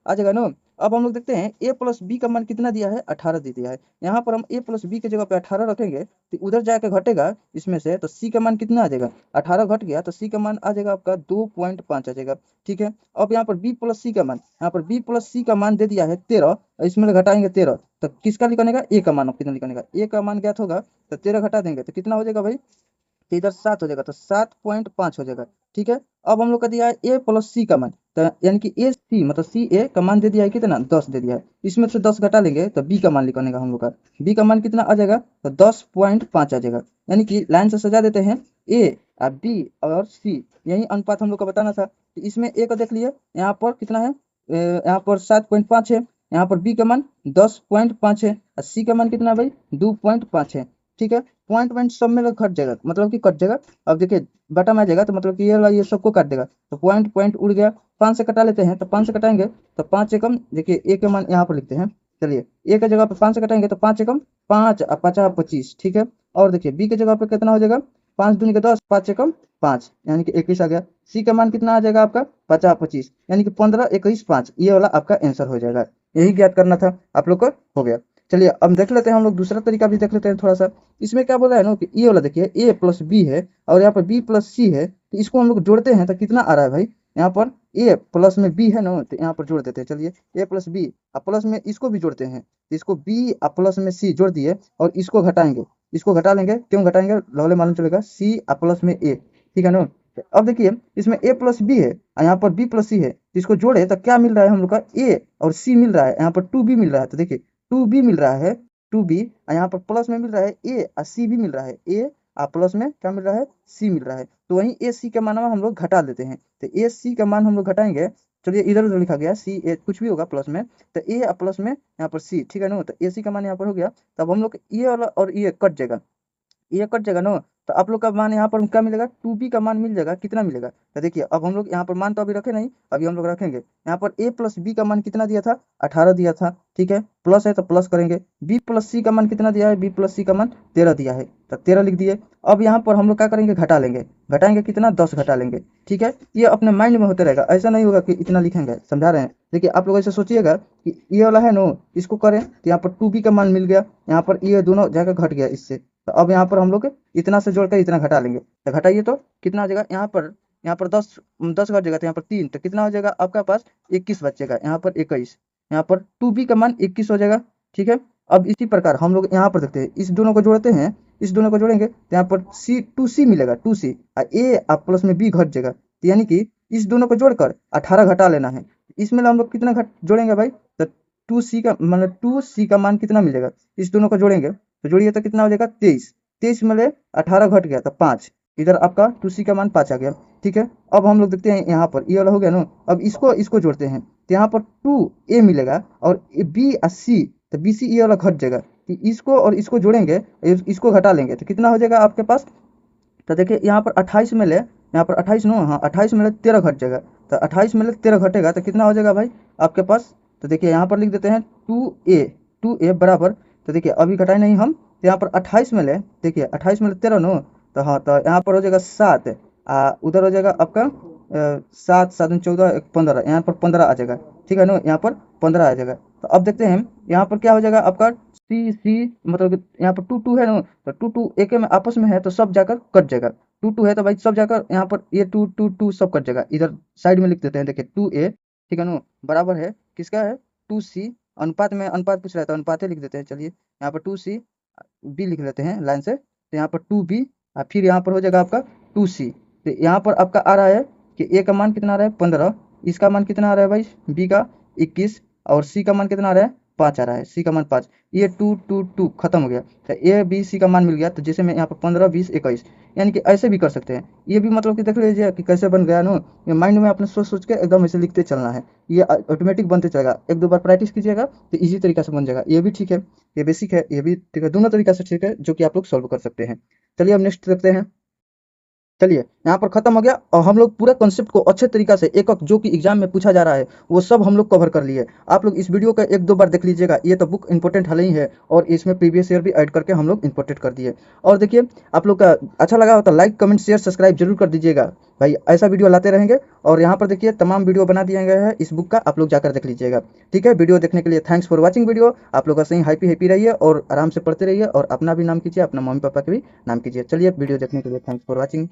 आ जाएगा ना। अब हम लोग देखते हैं ए प्लस बी का मान कितना दिया है, 18 दे दिया है। यहाँ पर हम ए प्लस बी की जगह पे 18 रखेंगे तो उधर जाके घटेगा इसमें से, तो सी का मान कितना आ जाएगा, 18 घट गया तो सी का मान आ जाएगा आपका 2.5 आ जाएगा। ठीक है, अब यहाँ पर बी प्लस सी का मान, यहाँ पर बी प्लस सी का मान दे दिया है 13, इसमें घटाएंगे 13, तो किसका निकलेगा, ए का मान कितना निकलेगा, ए का मान ज्ञात होगा, तो 13 घटा देंगे तो कितना हो जाएगा भाई, तो इधर 7 हो जाएगा, तो 7.5 हो जाएगा। ठीक है, अब हम लोग का दिया है ए प्लस सी का मान, तो यानी कि ए सी मतलब सी ए का मान दे दिया है कितना, 10 दे दिया है, इसमें से 10 घटा लेंगे तो बी का मान निकलने का हम लोग का, बी का मान कितना आ जाएगा, तो 10.5 आ जाएगा। यानी कि लाइन से सजा देते हैं, ए और बी और सी, यही अनुपात हम लोग का बताना था। तो इसमें ए का देख लिए, यहाँ पर कितना है, यहाँ पर 7.5 है, यहाँ पर बी का मान 10.5 है और सी का मान कितना भाई 2.5 है। ठीक है, पॉइंट सब में घट जाएगा, मतलब कि कट जाएगा। अब देखिए बटा में आ जाएगा, तो मतलब कि ये सबको काट देगा, तो पॉइंट उड़ गया, 5 से कटा लेते हैं, तो 5 से कटाएंगे तो 5 एकम, देखिए ए के मान यहाँ पर लिखते हैं। चलिए ए के जगह पे 5 से कटाएंगे तो 5 एकम 5 और 5 25। ठीक है, और देखिए बी के जगह पे कितना हो जाएगा, 5 दूनी के 10, 5 एकम 5, यानी कि 21 आ गया। सी का मान कितना आ जाएगा आपका 50 25, यानी कि 15 21 5, ये वाला आपका आंसर हो जाएगा। यही ज्ञात करना था आप लोग को, हो गया। चलिए अब देख लेते हैं हम लोग दूसरा तरीका भी देख लेते हैं थोड़ा सा। इसमें क्या बोला है ना कि ये वाला देखिए ए प्लस बी है और यहाँ पर बी प्लस सी है, तो इसको हम लोग जोड़ते हैं तो कितना आ रहा है भाई, यहाँ पर ए प्लस में बी है ना, तो यहाँ पर जोड़ देते हैं। चलिए ए प्लस बी और प्लस में इसको भी जोड़ते हैं, तो इसको बी और प्लस में सी जोड़ दिए और इसको घटाएंगे, इसको घटा लेंगे, क्यों घटाएंगे लवले मालूम चलेगा, सी और प्लस में ए, ठीक है ना। अब देखिए इसमें ए प्लस बी है और यहाँ पर बी प्लस सी है, तो इसको जोड़े तो क्या मिल रहा है हम लोग का, ए और सी मिल रहा है, यहाँ पर 2b मिल रहा है, तो देखिए 2b मिल रहा है, 2b और यहाँ पर प्लस में मिल रहा है ए और सी भी मिल रहा है, ए और प्लस में क्या मिल रहा है, सी मिल रहा है। तो वहीं ए सी का मान हम लोग घटा देते हैं, तो ए सी का मान हम लोग घटाएंगे। चलिए इधर उधर लिखा गया सी ए कुछ भी होगा प्लस में, तो ए और प्लस में यहाँ पर सी, ठीक है ना, तो ए सी का मान यहाँ पर हो गया। तब हम लोग ये वाला और ये कट जाएगा, ये कट जाएगा ना, तो आप लोग का मान यहाँ पर क्या मिलेगा, 2b का मान मिल जाएगा, कितना मिलेगा, तो देखिए अब हम लोग यहाँ पर मान तो अभी रखे नहीं, अभी हम लोग रखेंगे। यहाँ पर a प्लस बी का मान कितना दिया था, 18 दिया था, ठीक है, प्लस है तो प्लस करेंगे। b प्लस सी का मान कितना दिया है, b प्लस सी का मान 13 दिया है, तो 13 लिख दिए। अब यहाँ पर हम लोग क्या करेंगे, घटा लेंगे, घटाएंगे कितना, 10 घटा लेंगे। ठीक है, ये अपने माइंड में होते रहेगा, ऐसा नहीं होगा कि इतना लिखेंगे, समझा रहे हैं। देखिए आप लोग ऐसे सोचिएगा कि ये वाला है नो, इसको करें तो यहाँ पर 2b का मान मिल गया, यहाँ पर ये दोनों जाकर घट गया इससे, तो अब यहाँ पर हम लोग इतना से जोड़कर इतना घटा लेंगे, तो घटाइए तो कितना आ जाएगा, यहाँ पर 10 घट जाएगा, तो यहाँ पर 3, तो कितना हो जाएगा आपका पास 21 बचेगा, यहाँ पर 21, यहाँ पर 2b का मान 21 हो जाएगा। ठीक है, अब इसी प्रकार हम लोग यहाँ पर देखते हैं, इस दोनों को जोड़ते हैं, इस दोनों को जोड़ेंगे तो यहाँ पर सी 2c मिलेगा 2c, और ए आप प्लस में बी घट जाएगा, तो यानी कि इस दोनों को जोड़कर 18 घटा लेना है। इसमें हम लोग कितना घट जोड़ेंगे भाई, तो 2c का मतलब 2c का मान कितना मिलेगा, इस दोनों को जोड़ेंगे तो जोड़िए तो कितना हो जाएगा 23, 23 में 18 घट गया तो 5, इधर आपका 2c का मान 5 आ गया। ठीक है, अब हम लोग देखते हैं यहाँ पर ये वाला हो गया ना, अब इसको इसको जोड़ते हैं तो यहाँ पर 2a मिलेगा और b और c, तो bc ये वाला घट जाएगा, तो इसको और इसको जोड़ेंगे, इसको घटा लेंगे तो कितना हो जाएगा आपके पास, तो देखिए यहाँ पर 28 में ले, यहाँ पर 28 नो, हाँ 28 में ले 13 घट जाएगा, तो 28 में ले 13 घटेगा तो कितना हो जाएगा भाई आपके पास, तो देखिए यहाँ पर लिख देते हैं 2a बराबर, तो देखिए अभी घटाए नहीं हम, तो यहाँ पर 28 में ले, देखिए 28 में ले 13 नो, तो हाँ तो यहाँ पर हो जाएगा 7, उधर हो जाएगा आपका 7 7 14 15, यहाँ पर 15 आ जाएगा। ठीक है ना, यहाँ पर 15 आ जाएगा। तो अब देखते हैं यहाँ पर क्या हो जाएगा आपका सी मतलब कि यहाँ पर 2 है ना, तो 2 एक में आपस में है तो सब जाकर कट जाएगा, 2 है तो भाई सब जाकर यहाँ पर ये 2 सब कट जाएगा, इधर साइड में लिख देते हैं, देखिए 2a, ठीक है ना, बराबर है किसका है 2c, अनुपात में अनुपात पूछ रहा है तो अनुपात लिख देते हैं, चलिए यहाँ पर 2c b लिख लेते हैं लाइन से, तो यहाँ पर 2b और फिर यहाँ पर हो जाएगा आपका 2c, तो यहाँ पर आपका आ रहा है कि a का मान कितना आ रहा है 15, इसका मान कितना आ रहा है भाई b का 21, और c का मान कितना आ रहा है 5 आ रहा है, c का मान 5, ये 2 खत्म हो गया, तो a b c का मान मिल गया, तो जैसे मैं यहाँ पर 15 20 21, यानी कि ऐसे भी कर सकते हैं, ये भी मतलब कि देख लीजिए कि कैसे बन गया ना, ये माइंड में अपने सोच सोच के एकदम ऐसे लिखते चलना है, ये ऑटोमेटिक बनते चलेगा, एक दो बार प्रैक्टिस कीजिएगा तो इजी तरीका से बन जाएगा, ये भी ठीक है, ये बेसिक है, ये भी ठीक है, दोनों तरीका से ठीक है जो कि आप लोग सॉल्व कर सकते हैं। चलिए अब नेक्स्ट देखते हैं। चलिए यहाँ पर खत्म हो गया और हम लोग पूरा कॉन्सेप्ट को अच्छे तरीका से एक एक जो कि एग्जाम में पूछा जा रहा है वो सब हम लोग कवर कर लिए। आप लोग इस वीडियो का एक दो बार देख लीजिएगा, ये तो बुक इंपॉर्टेंट हल ही है और इसमें प्रीवियस ईयर भी ऐड करके हम लोग इंपॉर्टेंट कर दिए। और देखिए आप लोग का अच्छा लगा हो तो लाइक कमेंट शेयर सब्सक्राइब जरूर कर दीजिएगा भाई, ऐसा वीडियो लाते रहेंगे। और यहाँ पर देखिए तमाम वीडियो बना दिए गए हैं इस बुक का, आप लोग जाकर देख लीजिएगा। ठीक है, वीडियो देखने के लिए थैंक्स फॉर वॉचिंग वीडियो। आप लोग ऐसे ही हैप्पी रहिए और आराम से पढ़ते रहिए और अपना भी नाम कीजिए, अपना मम्मी पापा के भी नाम कीजिए। चलिए वीडियो देखने के लिए थैंक्स फॉर वॉचिंग।